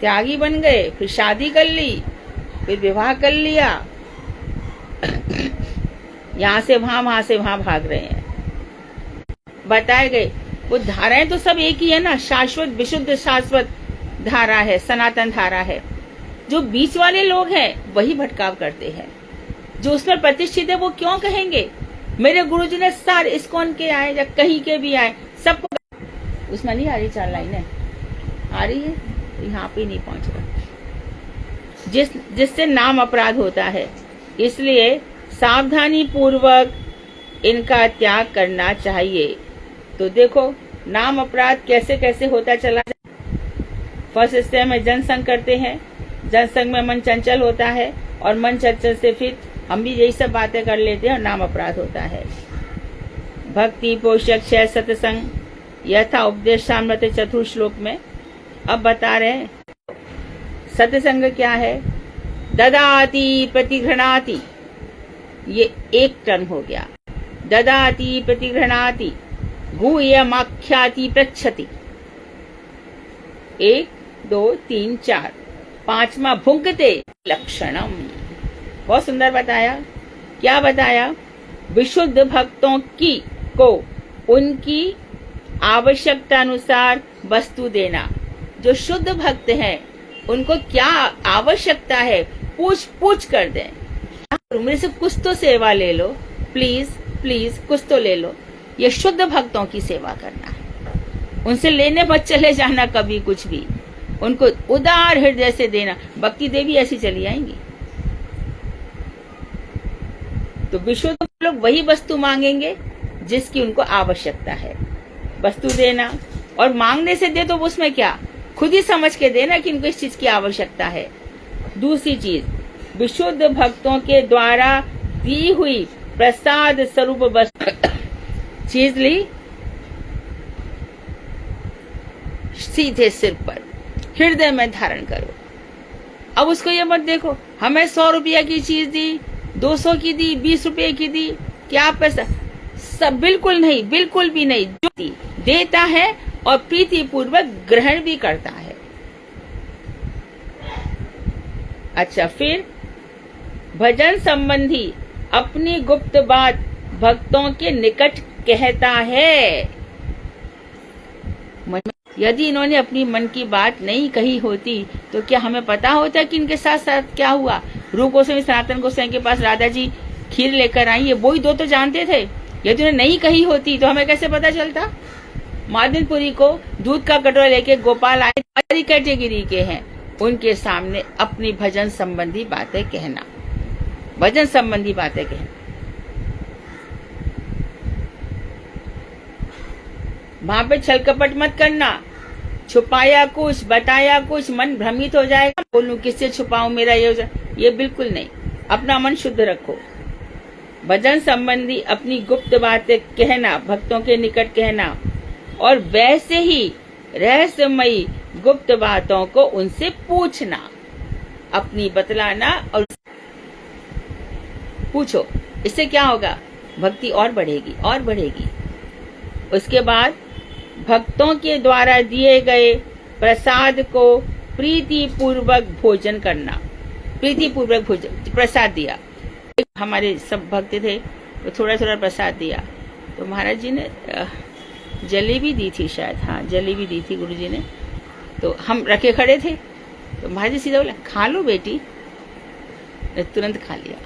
त्यागी बन गए, फिर शादी कर ली, फिर विवाह कर लिया, यहां से वहां से वहां भाग रहे हैं। बताए गए वो धाराएं तो सब एक ही है ना, शाश्वत विशुद्ध शाश्वत धारा है, सनातन धारा है। जो बीच वाले लोग हैं वही भटकाव करते हैं। जो उसमें प्रतिष्ठित है वो क्यों कहेंगे? मेरे गुरुजी ने सारे इस्कॉन के आए या कहीं के भी आए, सबको उसमें नहीं आ रही 4 लाइनें, आ रही है, यहाँ पे नहीं पहुंच रहा, जिससे नाम अपराध होता है। इसलिए सावधानी पूर्वक इनका त्याग करना चाहिए। तो देखो नाम अपराध कैसे कैसे होता चला जाए। फर्स्ट स्टेप में जनसंग करते हैं, जनसंग में मन चंचल होता है और मन चंचल से फिर हम भी यही सब बातें कर लेते हैं और नाम अपराध होता है। भक्ति पोषक क्षय सत्संग, यह था उपदेशामृत चतुर्थ श्लोक में। अब बता रहे हैं सत्संग क्या है। ददाति प्रतिघृणाति, ये एक टर्म हो गया। ददाति प्रतिघृणाति गुह्यमाख्याति पृच्छति, 1 2 3 4, 5वां भुंक्ते लक्षणम। बहुत सुंदर बताया। क्या बताया? विशुद्ध भक्तों को उनकी आवश्यकता अनुसार वस्तु देना। जो शुद्ध भक्त हैं उनको क्या आवश्यकता है पूछ पूछ कर दें। मेरे से कुछ तो सेवा ले लो, प्लीज प्लीज कुछ तो ले लो। ये शुद्ध भक्तों की सेवा करना है। उनसे लेने मत चले जाना कभी कुछ भी, उनको उदार हृदय से देना। भक्ति देवी ऐसी चली आएंगी। तो विशुद्ध लोग वही वस्तु मांगेंगे जिसकी उनको आवश्यकता है। वस्तु देना और मांगने से दे तो उसमें क्या, खुद ही समझ के देना कि उनको इस चीज की आवश्यकता है। दूसरी चीज, विशुद्ध भक्तों के द्वारा दी हुई प्रसाद स्वरूप वस्तु चीज ली, सीधे सिर पर हृदय में धारण करो। अब उसको ये मत देखो हमें 100 रुपया की चीज दी, 200 की दी, 20 रुपए की दी, क्या पैसा, सब बिल्कुल नहीं, बिल्कुल भी नहीं। जो देता है और प्रीति पूर्वक ग्रहण भी करता है। अच्छा, फिर भजन संबंधी अपनी गुप्त बात भक्तों के निकट कहता है। यदि इन्होंने अपनी मन की बात नहीं कही होती तो क्या हमें पता होता कि इनके साथ साथ क्या हुआ? रूप गोस्वामी सनातन गोस्वामी के पास राधा जी खीर लेकर आई है, वही दो तो जानते थे। यदि उन्हें नहीं कही होती तो हमें कैसे पता चलता? मादनपुरी को दूध का कटोरा लेके गोपाल आए, सारी कैटेगरी के हैं, उनके सामने अपनी भजन संबंधी बातें कहना, भजन संबंधी बातें कहना। वहां पे छल कपट मत करना, छुपाया कुछ बताया कुछ, मन भ्रमित हो जाएगा। बोलूं किससे छुपाऊं, मेरा ये बिल्कुल नहीं। अपना मन शुद्ध रखो। भजन संबंधी अपनी गुप्त बातें कहना, भक्तों के निकट कहना, और वैसे ही रहस्यमयी गुप्त बातों को उनसे पूछना, अपनी बतलाना और पूछो। इससे क्या होगा? भक्ति और बढ़ेगी और बढ़ेगी। उसके बाद भक्तों के द्वारा दिए गए प्रसाद को प्रीति पूर्वक भोजन करना। प्रीति पूर्वक भोजन, प्रसाद दिया, हमारे सब भक्त थे तो थोड़ा थोड़ा प्रसाद दिया। तो महाराज जी ने जलेबी दी थी शायद, हाँ जलेबी दी थी गुरुजी ने। तो हम रखे खड़े थे तो महाराज जी सीधा बोला, खा लो बेटी। तुरंत खा लिया।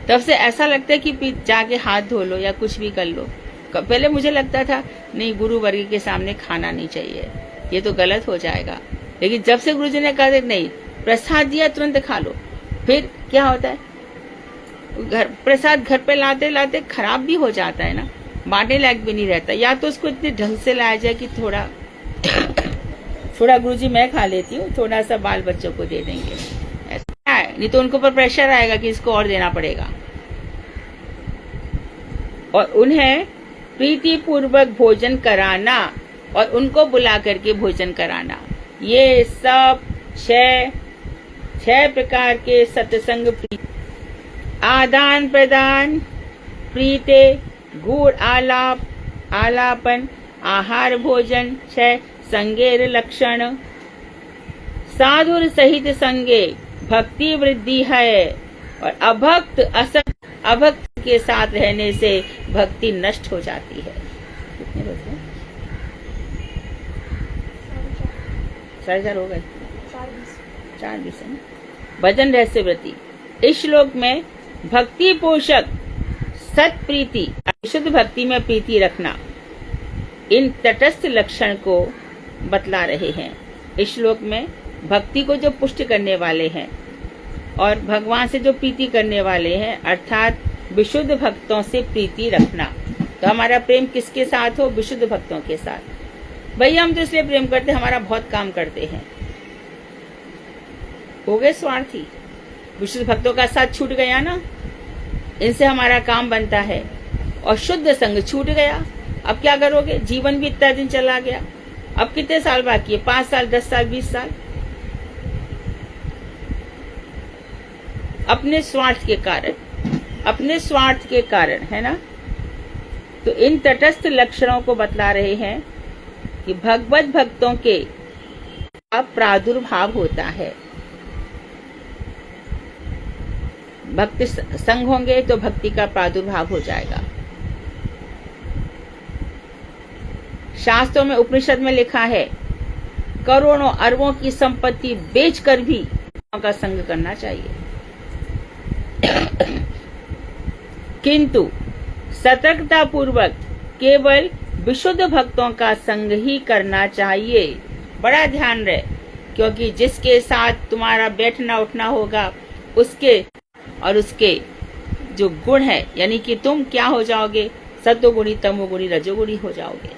तब से ऐसा लगता है कि जाके हाथ धो लो या कुछ भी कर लो। पहले मुझे लगता था नहीं, गुरु वर्ग के सामने खाना नहीं चाहिए, ये तो गलत हो जाएगा। लेकिन जब से गुरुजी ने कहा नहीं, प्रसाद दिया तुरंत खा लो, फिर क्या होता है, प्रसाद घर पे लाते लाते खराब भी हो जाता है ना, बांटने लायक भी नहीं रहता। या तो उसको इतने ढंग से लाया जाए कि थोड़ा थोड़ा गुरुजी मैं खा लेती हूँ, थोड़ा सा बाल बच्चों को दे देंगे, ऐसा है। नहीं तो उनको पर प्रेशर आएगा कि इसको और देना पड़ेगा। और उन्हें प्रीति पूर्वक भोजन कराना और उनको बुला करके भोजन कराना, ये सब 6 प्रकार के सत्संग। आदान प्रदान, प्रीते, गुड़ आलाप, आलापन, आहार भोजन, 6 संगेर लक्षण। साधुर सहित संगे भक्ति वृद्धि है और अभक्त के साथ रहने से भक्ति नष्ट हो जाती है। कितने बजे? 4:30 हो गए। 4:20 है। भजन रहस्य व्रति। इस श्लोक में भक्ति पोषक सत प्रीति, शुद्ध भक्ति में प्रीति रखना, इन तटस्थ लक्षण को बतला रहे हैं। इस श्लोक में भक्ति को जो पुष्ट करने वाले हैं और भगवान से जो प्रीति करने वाले हैं, अर्थात विशुद्ध भक्तों से प्रीति रखना। तो हमारा प्रेम किसके साथ हो? विशुद्ध भक्तों के साथ। भाई हम तो इसलिए प्रेम करते, हमारा बहुत काम करते हैं, हो गए स्वार्थी। विशुद्ध भक्तों का साथ छूट गया ना, इनसे हमारा काम बनता है, और शुद्ध संग छूट गया। अब क्या करोगे? जीवन भी इतना दिन चला गया, अब कितने साल बाकी है? 5 साल, 10 साल, 20 साल। अपने स्वार्थ के कारण, है ना। तो इन तटस्थ लक्षणों को बतला रहे हैं कि भगवत भक्तों के प्रादुर्भाव होता है। भक्ति संग होंगे तो भक्ति का प्रादुर्भाव हो जाएगा। शास्त्रों में, उपनिषद में लिखा है, करोड़ों अरबों की संपत्ति बेचकर भी का संग करना चाहिए, किंतु सतर्कता पूर्वक केवल विशुद्ध भक्तों का संग ही करना चाहिए। बड़ा ध्यान रहे, क्योंकि जिसके साथ तुम्हारा बैठना उठना होगा, उसके जो गुण है, यानी कि तुम क्या हो जाओगे? सत्वगुणी, तमोगुणी, रजोगुणी हो जाओगे।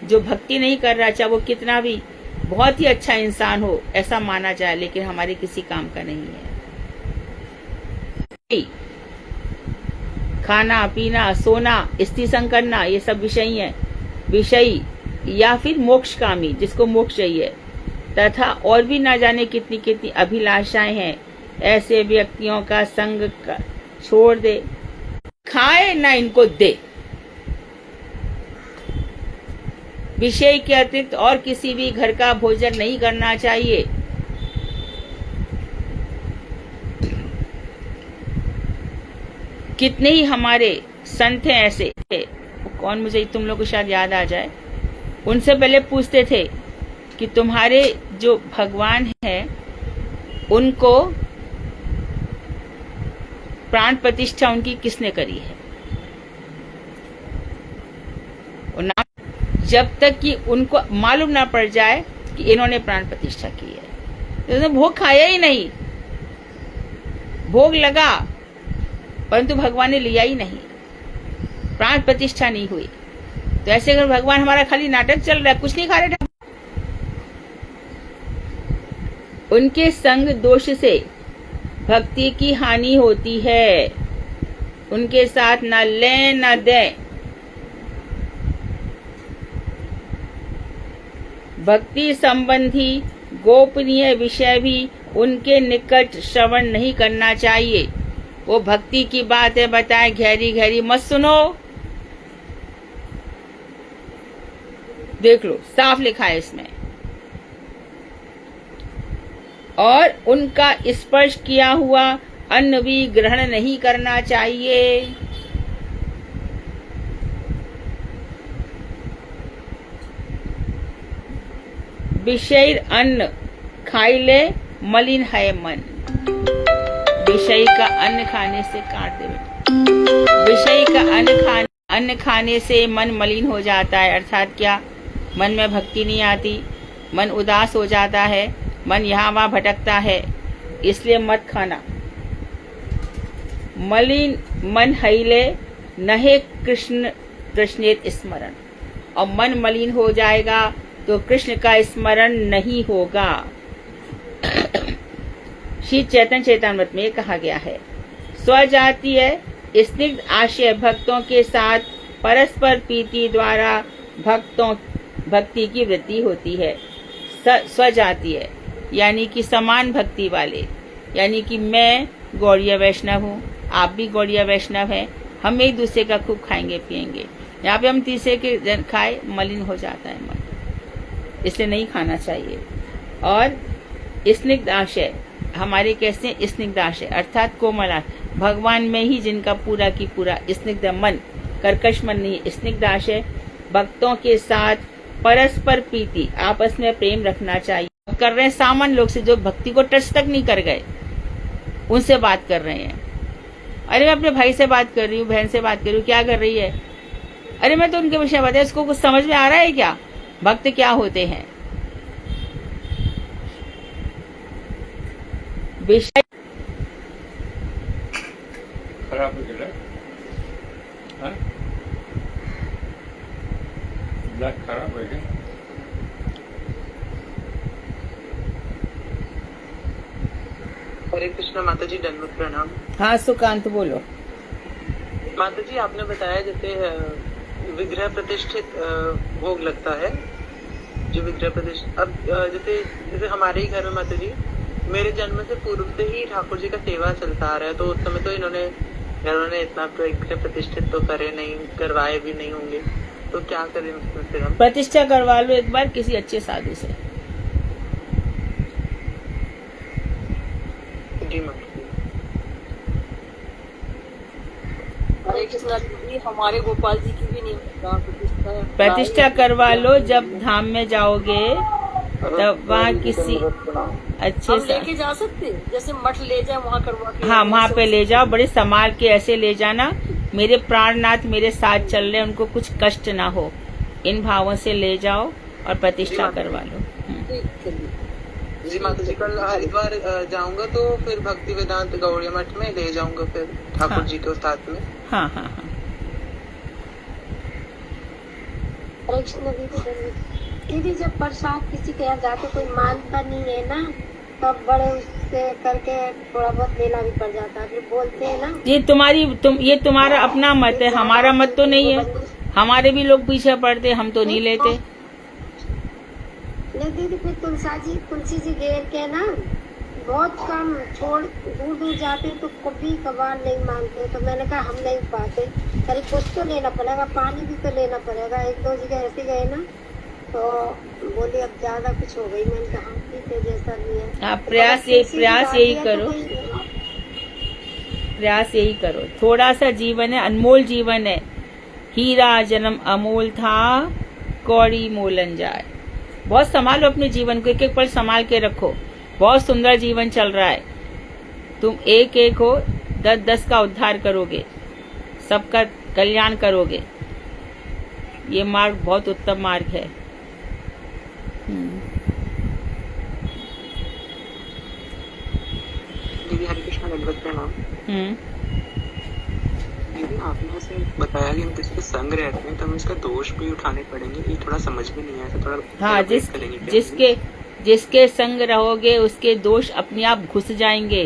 जो भक्ति नहीं कर रहा, चाहे वो कितना भी बहुत ही अच्छा इंसान हो, ऐसा माना जाए, लेकिन हमारे किसी काम का नहीं है। खाना, पीना, सोना, स्त्री संग करना, ये सब विषयी या फिर मोक्षकामी, जिसको मोक्ष चाहिए, तथा और भी ना जाने कितनी कितनी अभिलाषाएं हैं, ऐसे व्यक्तियों का संग छोड़ दे। खाए ना इनको दे। विषय के अतिरिक्त और किसी भी घर का भोजन नहीं करना चाहिए। कितने ही हमारे संत हैं ऐसे, कौन मुझे तुम लोग को शायद याद आ जाए, उनसे पहले पूछते थे कि तुम्हारे जो भगवान है उनको प्राण प्रतिष्ठा उनकी किसने करी है? जब तक कि उनको मालूम ना पड़ जाए कि इन्होंने प्राण प्रतिष्ठा की है। तो भोग खाया ही नहीं, भोग लगा परंतु भगवान ने लिया ही नहीं, प्राण प्रतिष्ठा नहीं हुई। तो ऐसे अगर भगवान हमारा खाली नाटक चल रहा है, कुछ नहीं खा रहे, उनके संग दोष से भक्ति की हानि होती है। उनके साथ न लें न दें। भक्ति संबंधी गोपनीय विषय भी उनके निकट श्रवण नहीं करना चाहिए। वो भक्ति की बातें बताए, गहरी गहरी मत सुनो। देख लो, साफ लिखा है इसमें। और उनका स्पर्श किया हुआ अन्न भी ग्रहण नहीं करना चाहिए। विषय अन्न खाइले मलिन है मन। विषय का अन्न खाने से काट दे बेटा। विषय का अन्न खाने से मन मलिन हो जाता है। अर्थात क्या? मन में भक्ति नहीं आती, मन उदास हो जाता है, मन यहाँ वहाँ भटकता है, इसलिए मत खाना। मलिन मन हईले नहे कृष्णेत स्मरण। और मन मलिन हो जाएगा तो कृष्ण का स्मरण नहीं होगा। श्री चैतन्य चैतन्यमृत में कहा गया है, स्वजातीय स्निग्ध आशय भक्तों के साथ परस्पर प्रीति द्वारा भक्ति की वृद्धि होती है। स्वजातीय यानी कि समान भक्ति वाले, यानी कि मैं गौड़िया वैष्णव हूँ, आप भी गौड़िया वैष्णव हैं, हम एक दूसरे का खूब खाएंगे पिएंगे। यहाँ पे हम तीसरे के खाए मलिन हो जाता है मन, इसलिए नहीं खाना चाहिए। और स्निग्ध आशय हमारे कैसे? स्निग्ध आशय अर्थात कोमल आशय, भगवान में ही जिनका पूरा की पूरा स्निग्ध मन, कर्कश मन नहीं, स्निग्ध आशय भक्तों के साथ परस्पर प्रीति, आपस में प्रेम रखना चाहिए। कर रहे हैं सामान्य लोग से जो भक्ति को टच तक नहीं कर गए, उनसे बात कर रहे हैं। अरे मैं अपने भाई से बात कर रही हूँ, बहन से बात कर रही हूँ, क्या कर रही है? अरे मैं तो उनके विषय बताया, इसको कुछ समझ में आ रहा है क्या? भक्त क्या होते हैं? विषय खराब हो गया, हाँ? ब्लड खराब हो गया। हरे कृष्णा माता जी, दंडवत प्रणाम। हाँ सुकांत बोलो। माता जी, आपने बताया जैसे विग्रह प्रतिष्ठित भोग लगता है, जो विग्रह प्रतिष्ठित, अब जैसे जैसे हमारे ही घर में माता जी, मेरे जन्म से पूर्व से ही ठाकुर जी का सेवा चलता आ रहा है, तो उस समय तो इन्होंने इतना विग्रह प्रतिष्ठित तो करे नहीं, करवाए भी नहीं होंगे, तो क्या करें उसमें फिर हम? प्रतिष्ठा करवा लो एक बार किसी अच्छे साधु से। जी माता जी। हरे कृष्णा जी, हमारे गोपाल जी की भी नहीं होगा प्रतिष्ठा करवा लो। जब धाम में जाओगे तब वहाँ किसी अच्छे से लेके जा सकते हैं, जैसे मठ ले जाए वहाँ करवा के। हाँ वहाँ पे ले जाओ, बड़े संभाल के ऐसे ले जाना, मेरे प्राणनाथ मेरे साथ चल रहे, उनको कुछ कष्ट ना हो, इन भावों से ले जाओ और प्रतिष्ठा करवा लो। जी माता जी, कल हरिद्वार जाऊंगा तो फिर भक्ति वेदांत गौड़िया मठ में ले जाऊंगा फिर ठाकुर हाँ। जी के साथ में। हाँ हाँ हाँ। दीदी, जब प्रसाद किसी के यहाँ जाके कोई मानता नहीं है ना, तब बड़े उससे करके थोड़ा बहुत लेना भी पड़ जाता है, फिर बोलते हैं ना। ये तुम्हारा अपना मत है, हमारा मत तो नहीं है। हमारे भी लोग पीछे पड़ते, हम तो नहीं लेते। नहीं दीदी, फिर तुलसी जी घेर के ना बहुत कम छोड़ दूर दूर जाते तो कभी कभार नहीं मांगते, तो मैंने कहा हम नहीं पाते, अरे कुछ तो लेना पड़ेगा, पानी भी तो लेना पड़ेगा। एक दो जगह ऐसे गए ना तो बोले अब ज्यादा कुछ हो गई, मैंने कहा ठीक है जैसा भी है। प्रयास यही करो, थोड़ा सा जीवन है, अनमोल जीवन है, हीरा जन्म अमोल था, कौड़ी मोलन जाए। बहुत संभालो अपने जीवन को, एक एक पल संभाल के रखो। बहुत सुंदर जीवन चल रहा है, तुम एक एक हो, 10-10 का उद्धार करोगे, सबका कल्याण करोगे। ये मार्ग बहुत उत्तम मार्ग है। दीदी हरे कृष्णा, दंडवत प्रणाम। दीदी, आपने ऐसे बताया कि हम किसी के संग रहते हैं तो हमें इसका दोष भी उठाने पड़ेंगे, ये थोड़ा समझ में नहीं आया, थोड़ा हाँ, जिसके संग रहोगे उसके दोष अपने आप घुस जाएंगे,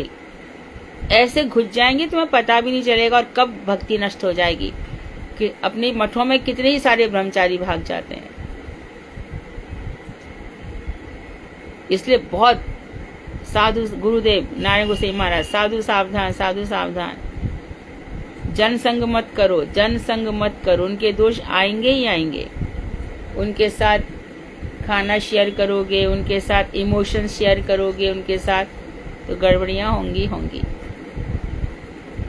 ऐसे घुस जाएंगे तुम्हें पता भी नहीं चलेगा, और कब भक्ति नष्ट हो जाएगी। कि अपने मठों में कितने ही सारे ब्रह्मचारी भाग जाते हैं। इसलिए बहुत साधु, गुरुदेव नारायण गोसाई महाराज, साधु सावधान, साधु सावधान, जनसंग मत करो, जनसंग मत करो, उनके दोष आएंगे ही आएंगे। उनके साथ खाना शेयर करोगे, उनके साथ इमोशन शेयर करोगे, उनके साथ तो गड़बड़ियाँ होंगी।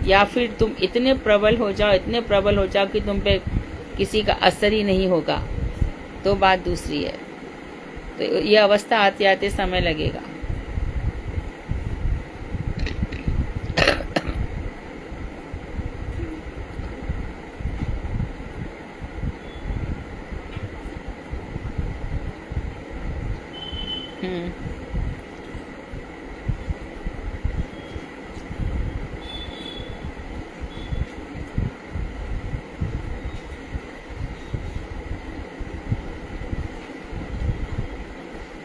या फिर तुम इतने प्रबल हो जाओ कि तुम पे किसी का असर ही नहीं होगा, तो बात दूसरी है। तो ये अवस्था आते आते समय लगेगा।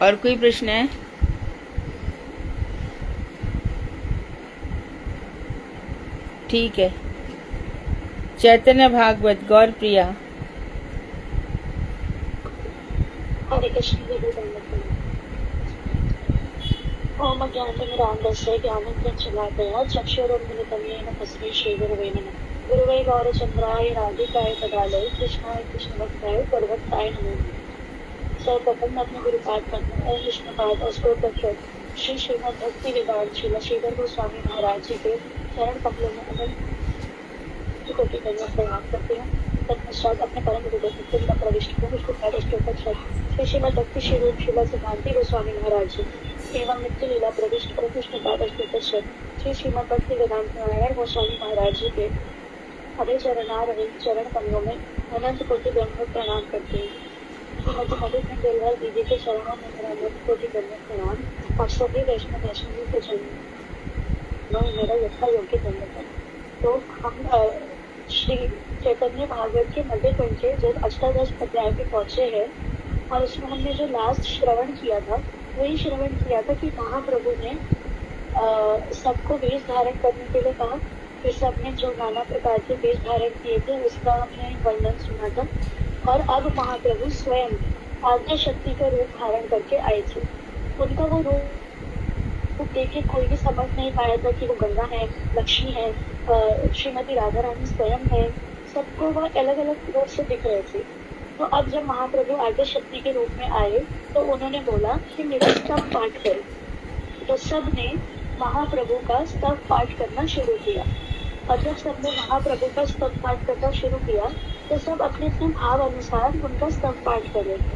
और कोई प्रश्न है? ठीक है। चैतन्य भागवत, गौर प्रिया। हरे कृष्ण दीदी, ओम ज्ञानतिमिरान्धस्य ज्ञानञ्जनं शलाकया चक्षुरुन्मिलितं येन तस्मै श्रीगुरवे नमः। गुरुवे गौरचन्द्राय राधिकाय तदालय कृष्णाय कृष्णभक्ताय परवत्ताय नमः। सर्वप्रथम अपने गुरुपाद पद्म ओम विष्णुपाद अस्त्रोत्तर श्री श्रीमद् भक्ति वेदांत श्रीधर गोस्वामी महाराज जी के चरण कमलों में अनंत कोटि दंडवत प्रणाम करते हैं। तत्पश्चात अपने परम गुरु सत्य प्रविष्ट को विष्णुपाद अस्त्रोत्तर श्री श्रीमद् भक्ति श्री शिला सिद्धांति गोस्वामी महाराज जी एवं नित्य लीला प्रविष्ट और विष्णुपाद अस्त्रोत्तर श्री श्रीमद् भक्ति वेदांत नारायण गोस्वामी महाराज जी के हरे चरण कमलों में अनंत कोटि दंडवत प्रणाम करते हैं। श्रीमती मधुसूदन बेलवाल दीदी के चरणों में मेरा अनंत कोटि दंडवत प्रणाम और सभी वैष्णव वैष्णवी के चरणों में मेरा यथा योग्य दंडवत है। तो हम श्री चैतन्य भागवत के 90 घंटे जब अष्टादश अध्याय पे पहुंचे हैं और उसमें हमने जो लास्ट श्रवण किया था वही श्रवण किया था कि महाप्रभु ने सबको वेश धारण करने के लिए कहा। फिर सबने जो नाना प्रकार के वेश धारण किए थे उसका हमने वर्णन सुना था और अब महाप्रभु स्वयं आद्य शक्ति का रूप धारण करके आए थे। उनका वो रूप देख के कोई भी समझ नहीं पाया था कि वो गंगा है, लक्ष्मी है, श्रीमती राधा रानी स्वयं है। सबको वह अलग अलग रूप से दिख रहे थे। तो अब जब महाप्रभु आद्य शक्ति के रूप में आए तो उन्होंने बोला कि मेरा स्तव पाठ करो। तो सब ने महाप्रभु का स्तव पाठ करना शुरू किया और जब सबने महाप्रभु का स्तव पाठ करना शुरू किया तो सब अपने अपने भाव अनुसार उनका स्तव पाठ कर रहे थे।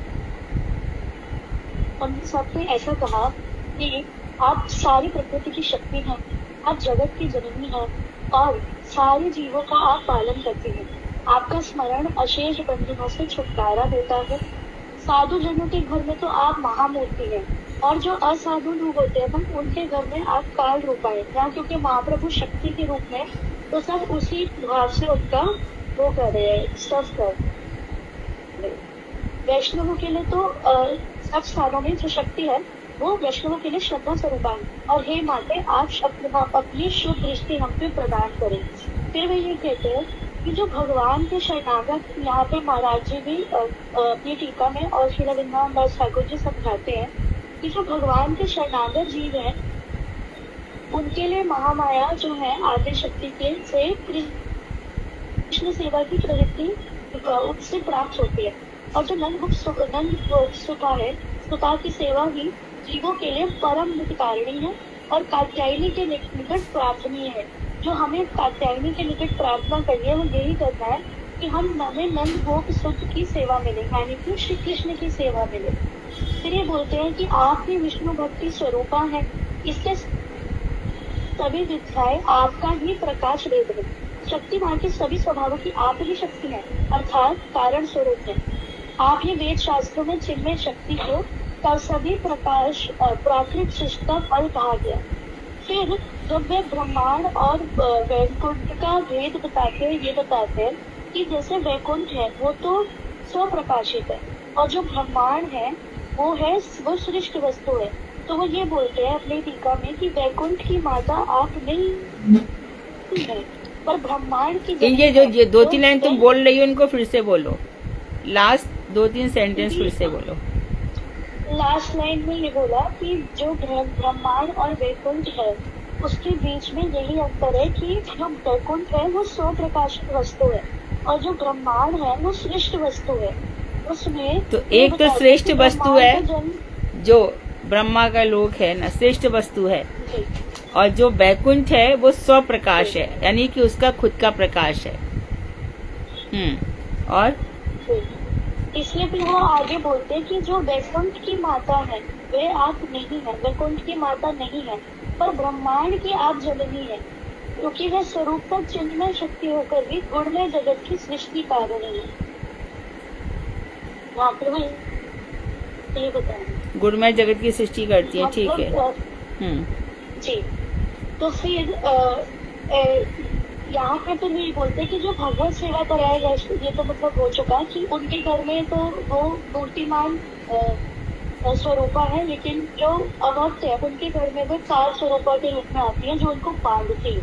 उन सबने ऐसा कहा कि आप सारी प्रकृति की शक्ति हैं, आप जगत की जननी हैं और सारे जीवों का आप पालन करती हैं। आपका स्मरण अशेष बंधनों से छुटकारा देता है। साधु जनों के घर में तो आप महामूर्ति हैं और जो असाधु लोग होते हैं उनके घर में आप काल रूप आए हैं, क्योंकि महाप्रभु शक्ति के रूप में तो सब उसी भाव से उनका वो कर रहे हैं, स्तव कर रहे। वैष्णवों के लिए तो सब स्थानों में जो शक्ति है वो वैष्णवों के लिए श्रद्धा स्वरूपा है और हे माते आप अपनी शुभ दृष्टि हम पे प्रदान करें। फिर वे ये कहते हैं कि जो भगवान के शरणागत, यहाँ पे महाराज जी भी अपनी टीका में और श्री वृंदावन दास ठाकुर जी समझाते हैं कि जो भगवान के शरणागत जीव हैं उनके लिए महामाया जो है आद्य शक्ति के से कृष्ण सेवा की प्रवृत्ति उससे प्राप्त होती है और जो नंद सुता है, सुता की सेवा ही जीवों के लिए परम हितकारिणी है और कात्यायनी के निकट प्रार्थनीय है। जो हमें कात्यायनी के निकट प्रार्थना करनी है वो यही करना है कि हमें नंद गोप सुत की सेवा मिले, यानी कि श्री कृष्ण की सेवा मिले। फिर ये बोलते हैं कि आप ही विष्णु भक्ति स्वरूपा है, इससे सभी विद्याएं आपका ही प्रकाश वेद है। शक्ति मां के सभी स्वभावों की आप ही शक्ति है, अर्थात कारण स्वरूप है। आप ही वेद शास्त्रों में चिन्मय शक्ति को का सभी प्रकाश प्राकृतिक सृष्टि का फल कहा गया। फिर जब वे ब्रह्मांड और वैकुंठ का भेद बताते हैं, ये बताते हैं कि जैसे वैकुंठ है वो तो स्वप्रकाशित है और जो ब्रह्मांड है वो सृष्ट वस्तु है। तो वो ये बोलते हैं अपनी टीका में कि वैकुंठ की माता आप नहीं है पर ब्रह्मांड की ये जो 2-3 लाइन तुम बोल रही हो इनको फिर से बोलो, लास्ट 2-3 सेंटेंस फिर से बोलो। लास्ट लाइन में ये बोला कि जो ब्रह्मांड और वैकुंठ है उसके बीच में यही अंतर है कि जो वैकुंठ है वो स्वप्रकाशित वस्तु है और जो ब्रह्मांड है वो सृष्ट वस्तु है। उसमें तो एक तो श्रेष्ठ वस्तु है जो ब्रह्मा का लोक है ना, श्रेष्ठ वस्तु है, और जो वैकुंठ है वो स्वप्रकाश है, यानी कि उसका खुद का प्रकाश है। और इसलिए फिर वो आगे बोलते हैं कि जो वैकुंठ की माता है वे आप नहीं है, वैकुंठ की माता नहीं है पर ब्रह्मांड की आप जननी है, क्योंकि वह स्वरूप पर चिन्मय शक्ति होकर भी गुणमय जगत की सृष्टि कारिणी है। वहाँ पर ये बताया गुणमय जगत की सृष्टि करती है, ठीक है। जी। तो फिर यहाँ पे तो ये बोलते हैं कि जो भगवत सेवा कराएगा, ये तो मतलब हो चुका कि उनके घर में तो वो मूर्तिमान स्वरूपा है, लेकिन जो अभक्त है उनके घर में वो काल स्वरूपा के रूप में आती है जो उनको बांधती है।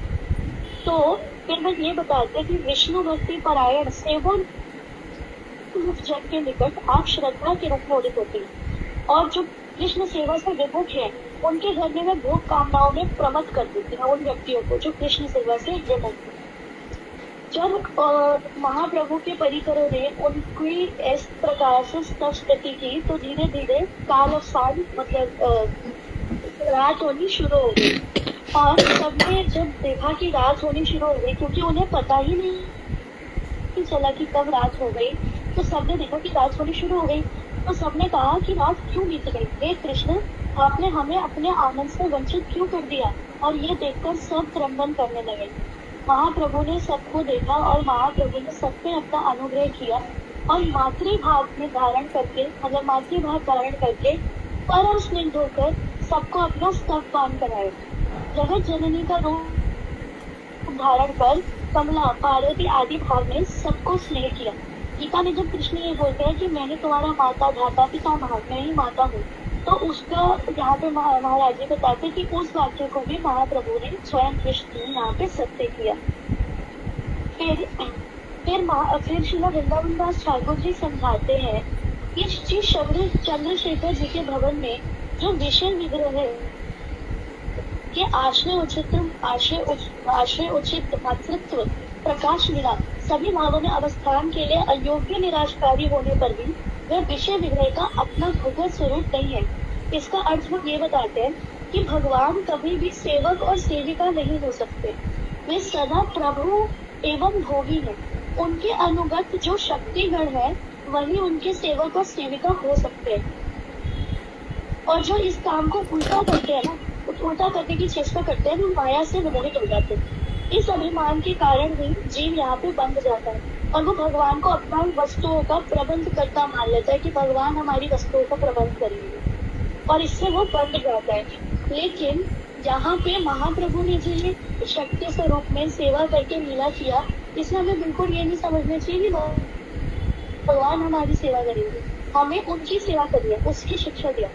तो फिर मैं ये बताते हैं कि विष्णु भक्ति परायण सेवन जन के निकट आप श्रद्धा के रूप में उदित होती है और जो कृष्ण सेवा से विमुख है उनके घर में वह भोग कामनाओं में प्रमत्त कर देती है उन व्यक्तियों को जो कृष्ण सेवा से विमुख है। जब महाप्रभु के परिकरों ने उनकी इस प्रकार से स्तुति की तो धीरे धीरे कालस्थान मतलब रात होनी शुरू हो गई और सबने जब देखा कि रात होनी शुरू हो गई, क्योंकि उन्हें पता ही नहीं चला कि कब रात हो गई, तो सबने देखा कि रात होनी शुरू हो गई। तो सबने कहा कि रात क्यों बीत गई, हे कृष्ण आपने हमें अपने आनंद से वंचित क्यों कर दिया? और ये देखकर सब क्रंदन करने लगे। महाप्रभु ने सबको देखा और महाप्रभु ने सब पे अपना अनुग्रह किया और मातृभाव धारण करके परम स्निग्ध होकर सबको अपना स्तनपान कराया। जगत जननी का रूप धारण कर कमला, पार्वती आदि भाव में सबको स्नेह किया। गीता में जब कृष्ण ये बोलते हैं कि मैंने तुम्हारा माता धाता पिता मैं ही माता हूँ, तो उसका यहाँ पे महाराज जी बताते कि उस वाक्य को भी महाप्रभु ने स्वयं कृष्ण ने यहाँ पे सत्य किया। फिर श्रीला वृंदावन दास ठाकुर जी समझाते हैं कि श्री चंद्रशेखर जी के भवन में जो विषय विग्रह है के आश्रय उचित मातृत्व प्रकाश मिला, सभी भावों में अवस्थान के लिए अयोग्य निराशकारी होने पर भी वह विषय विग्रह का अपना भगवत स्वरूप नहीं है। इसका अर्थ वो ये बताते हैं कि भगवान कभी भी सेवक और सेविका नहीं हो सकते, वे सदा प्रभु एवं भोगी हैं। उनके अनुगत जो शक्तिगण है वही उनके सेवक और सेविका हो सकते हैं, और जो इस काम को उल्टा करते हैं ना, उल्टा करने की चेष्टा करते हैं, वो माया से विमोहित हो जाते हैं। इस अभिमान के कारण ही जीव यहाँ पे बंध जाता है और वो भगवान को अपना वस्तुओं का प्रबंध करता मान लेता है कि भगवान हमारी वस्तुओं का प्रबंध करेंगे, और इससे वो बंध जाता है। लेकिन जहाँ पे महाप्रभु ने जी शक्ति स्वरूप में सेवा करके लीला किया, इसमें हमें बिल्कुल ये नहीं समझना चाहिए कि भगवान हमारी सेवा करेंगे, हमें उनकी सेवा करनी है, उसकी शिक्षा दिया।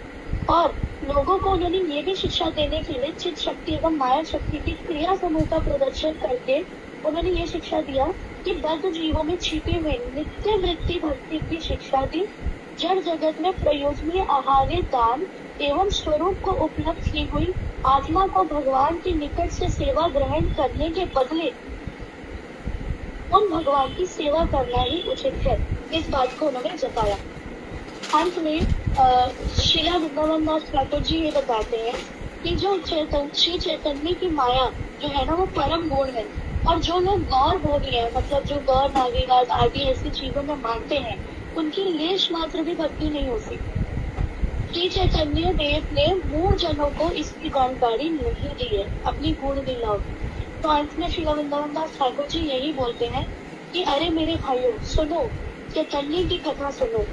और लोगों को उन्होंने ये भी शिक्षा देने के लिए चित्त शक्ति एवं माया शक्ति की क्रिया समूह का प्रदर्शन करके उन्होंने ये शिक्षा दिया कि बद्ध जीवों में छिपे हुए नित्य वृत्ति भक्ति की शिक्षा दी। जड़ जगत में प्रयोजनीय आहार्य दान एवं स्वरूप को उपलब्ध की हुई आत्मा को भगवान के निकट से सेवा ग्रहण करने के बदले उन भगवान की सेवा करना ही उचित है, इस बात को उन्होंने जताया। अंत में श्रीला वृंदावन दास ठाकुर जी ये बताते हैं कि जो श्री चैतन्य की माया जो है ना, वो परम गुण है, और जो लोग गौर भोगी है, मतलब जो गौर नागीवाद आदि ऐसी चीजों में मानते हैं, उनकी लेश मात्र भी भक्ति नहीं होती। श्री चैतन्य देव ने मूढ़ जनों को इसकी जानकारी नहीं दी है अपनी गुण लीलाओं। तो अंत में श्री वृंदावन दास ठाकुर जी यही बोलते हैं कि अरे मेरे भाइयों, सुनो, चैतन्य की कथा सुनो।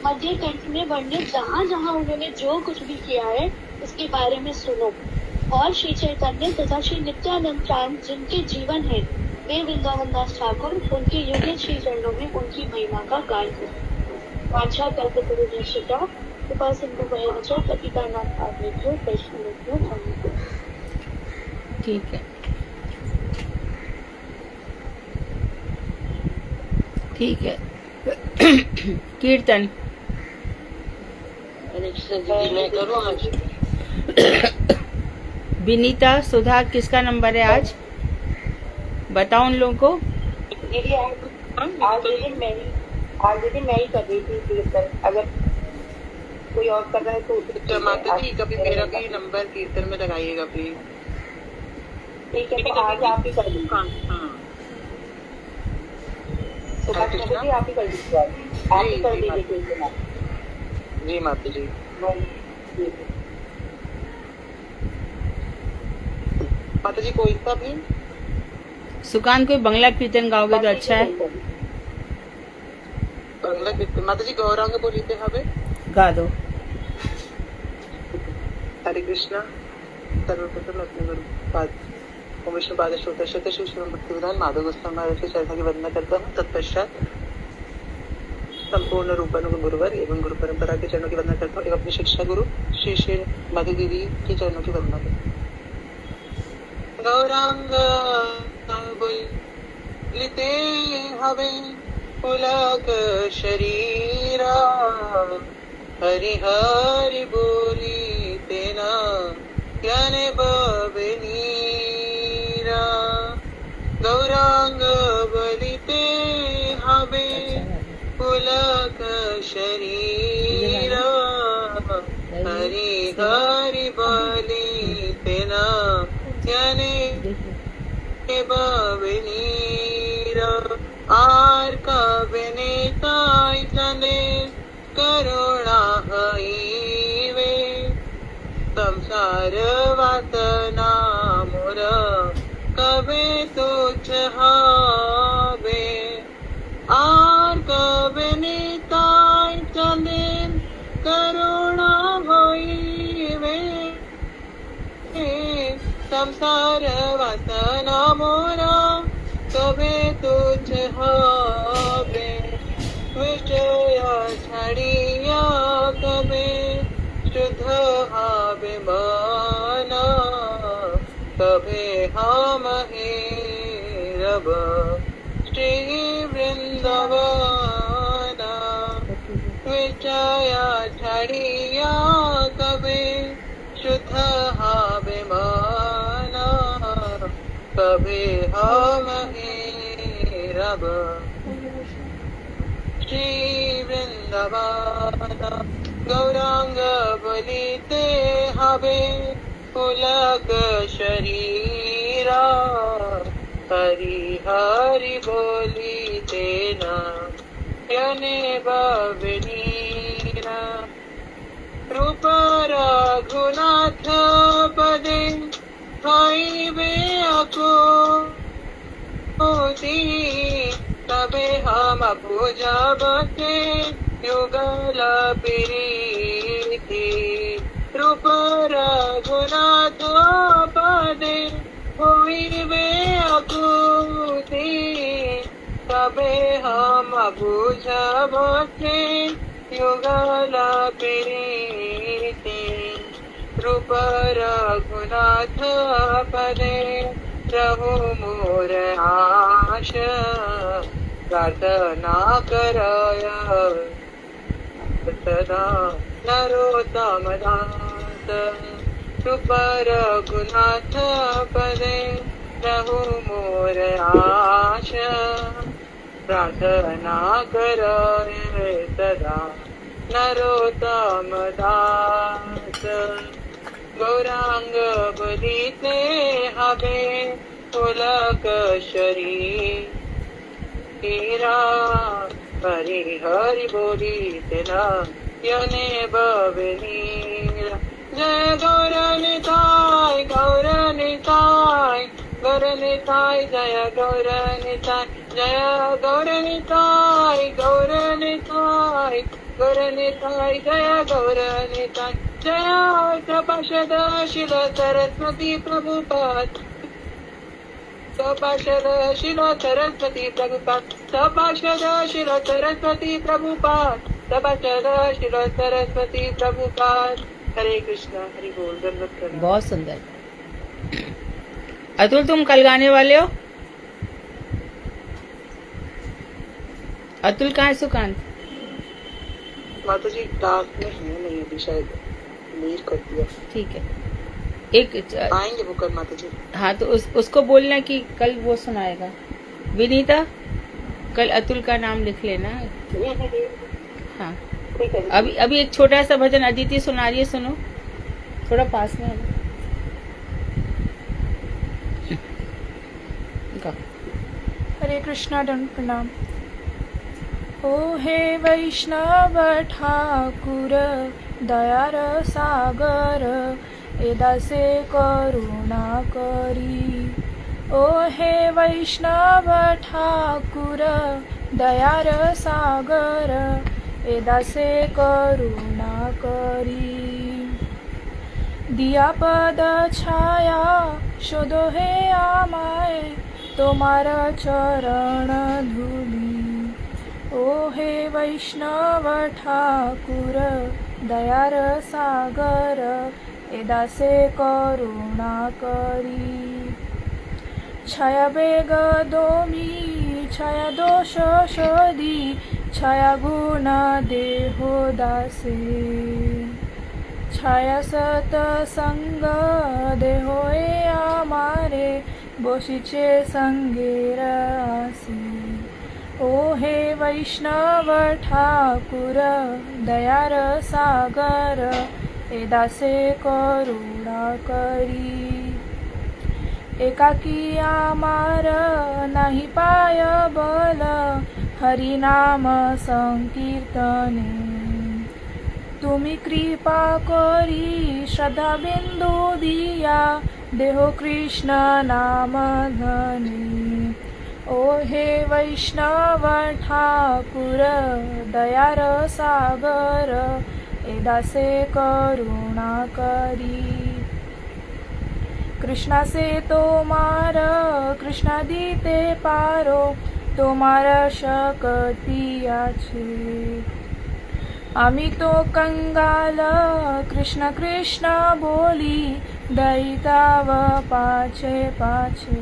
मध्य कंठ में वर्णित जहाँ जहाँ उन्होंने जो कुछ भी किया है उसके बारे में सुनो, और श्री चैतन्य तथा श्री नित्यानंद चांद जिनके जीवन है, वे वृंदावन दास ठाकुर, उनके योग्य श्री चरणों में उनकी महिमा का गान करें। वांछा कल्पतरुभ्यश्च कृपा सिंधु भयवच पतितानां पावनेभ्यो वैष्णवेभ्यो नमः। ठीक है, ठीक है। कीर्तन मैं करूँ आज? विनीता सुधा किसका नंबर है आज? बताओ उन लोगों को। दीदी आज दीदी मैं ही कर रही थी कीर्तन, अगर कोई और कर रहा है तो माता जी कभी मेरा भी नंबर कीर्तन में लगाइएगा प्लीज। ठीक है, तो आज आप ही कर दीजिए। जी आप ही कर दीजिए, आप ही कर दीजिए कीर्तन। जी माता जी। माता जी कोई सा भी सुकांत कोई बंगला कीर्तन गाओगे तो अच्छा है। बंगला कीर्तन माता जी गौरांग बोलीते हवे गा दो। हरे कृष्णा। सर्वप्रथम अपने गुरु पाद विष्णु पाद श्रोता श्रोता शिव श्री भक्ति विधान माधव गोस्वामी महाराज की चरणों की वंदना करता हूँ। तत्पश्चात संपूर्ण रूपन गुरुवर एवं गुरु परंपरा के चरणों की वंदना करता हूँ एवं अपनी शिक्षा गुरु श्री श्री मधु दीदी की चरणों की वंदना करता हूँ। गौरांग बोलिते हवे पुलक शरीरा, हरि हरि बोली तेना ज्ञाने बवनीरा। गौरांग बोलिते हवे पुलक शरीरा, हरि हरि बोली तेना ज्ञाने बवनीरा। आर का विनेताय जने करुणा हईवे, संसार वासना मोरा कभी तुझ हावे विषय छड़िया कभी शुद्ध हावे माना कभी हम हे रब श्री वृंदावना विषय छड़िया कभी शुद्ध हावे माना कभी हम हे रब श्री वृंदावना गौरांग बोलिते हवे पुलक शरीरा हरि हरि बोलिते न यने बवनीरा रूप रघुनाथ पदे खाइबे अकोती तबे हम पूजा बसे युगल प्रीति रूप रघुनाथ पदे होइबे अकुति तबे हम पूजा बसे युगल प्रीति रूप रघुनाथ पदे प्रभु मोर आश प्रार्थना करय सदा नरोत्तम दास रूप रघुनाथ पदे प्रभु मोर आश प्रार्थना करय सदा नरोत्तम दास गौरांग बोलिते हवे पुलक शरीरा हरि हरि बोलिते न यने बवनीरा जय गौरनिताय गौरनिताय गौरनिताय जय गौरनिताय जय गौरनिताय गौरनिताय गौरनिताय जय गौरनिताय जय सपार्षद शिल सरस्वती प्रभुपाद सपार्षद शिल सरस्वती प्रभुपाद सपार्षद शिल सरस्वती प्रभुपाद सपार्षद शिल सरस्वती प्रभुपाद हरे कृष्ण हरि बोल दंडवत प्रणाम। बहुत सुंदर। अतुल तुम कल गाने वाले हो? अतुल कहाँ है? सुकांत माता जी डाक में है नहीं अभी, शायद मीर कर दिया। ठीक है, एक आएंगे वो कल माता जी। हाँ तो उसको बोलना कि कल वो सुनाएगा। विनीता कल अतुल का नाम लिख लेना। हाँ ठीक है। अभी एक छोटा सा भजन अदिति सुना रही है, सुनो, थोड़ा पास में है। हरे कृष्णा दंड प्रणाम। ओ हे वैष्णव ठाकुर दयार सागर एदासे करुणा करी। ओ हे वैष्णव ठाकुर दयार सागर एदासे करुणा करी। दिया पद छाया शोधो हे आमाय तोमार चरण धूली। ओ हे वैष्णव ठाकुर दयार सागर एदासे करुणा करी। छाया बेग दोमी छाया दोष शोधी छाया गुण देहो दासे। छाया सतसंग देहो ए आमारे बोशीचे संगेर आसी। ओ हे वैष्णव ठाकुर दयार सागर एदासे करुणा करी। एकाकी आमार नाही पाय बल हरिनाम संकीर्तने। तुम्ही कृपा करी श्रद्धा बिंदू दिया देहो कृष्ण नाम धनी। ओ हे वैष्णव ठाकुर दयार सागर एदासे करुणा करी। કૃષ્ણ સે તો માર કૃષ્ણ દીતે પારો তোমার শক্তি আছে আমি তো કંગાલ કૃષ્ણ કૃષ્ણ બોલી દૈતાવ પાછે પાછે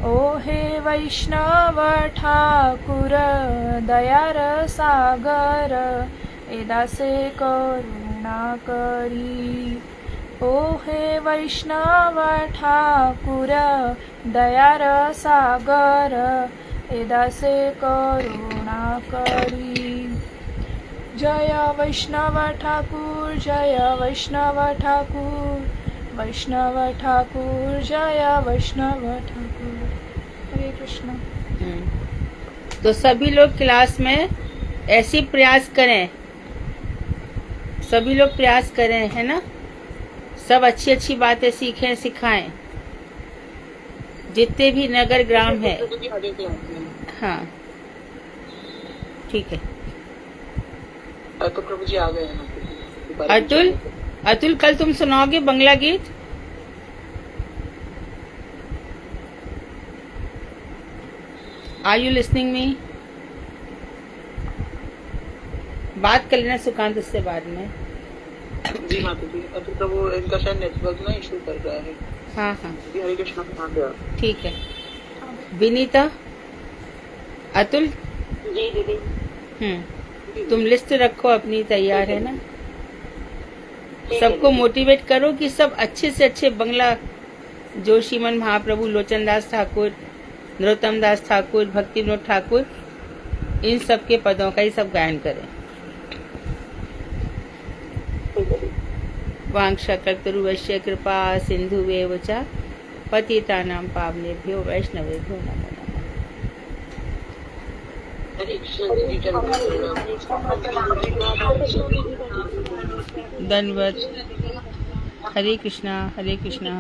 ઓ હે વૈષ્ણવ ઠાકુર દયાર સાગર એ દાસે કરુણા કરી ઓ હે વૈષ્ણવ ઠાકુર દયાર સાગર એ દાસે કરુણા કરી જય વૈષ્ણવ ઠાકુર જય વૈષ્ણવ ઠાકુર वैष्णव ठाकुर जय वैष्णव ठाकुर हरे कृष्ण। तो सभी लोग क्लास में ऐसी प्रयास करें, सभी लोग प्रयास करें, है ना। सब अच्छी अच्छी बातें सीखें सिखाएं, जितने भी नगर ग्राम है। हाँ ठीक है। तो प्रभु जी आ गए हैं। अतुल कल तुम सुनाओगे बंगला गीत? Are you listening me? बात कर लेना सुकांत उससे बाद में। जी माता जी, अभी तो वो इनका शायद नेटवर्क ना इशू कर रहा है। हाँ हाँ हरे कृष्ण कहाँ गया? ठीक है। विनीता, अतुल जी दीदी। तुम लिस्ट रखो अपनी, तैयार है ना। सबको मोटिवेट करो कि सब अच्छे से अच्छे बंगला, जो श्रीमन महाप्रभु लोचन दास ठाकुर, नरोत्तम दास ठाकुर, भक्ति विनोद ठाकुर, इन सब के पदों का ही सब गायन करें। वांछाकल्पतरुभ्यश्च कृपा सिन्धुवेव च पतितानां पावनेभ्यो वैष्णवेभ्यो नमो नमः। हरे कृष्ण जी, धन्यवाद। हरे कृष्णा हरे कृष्णा।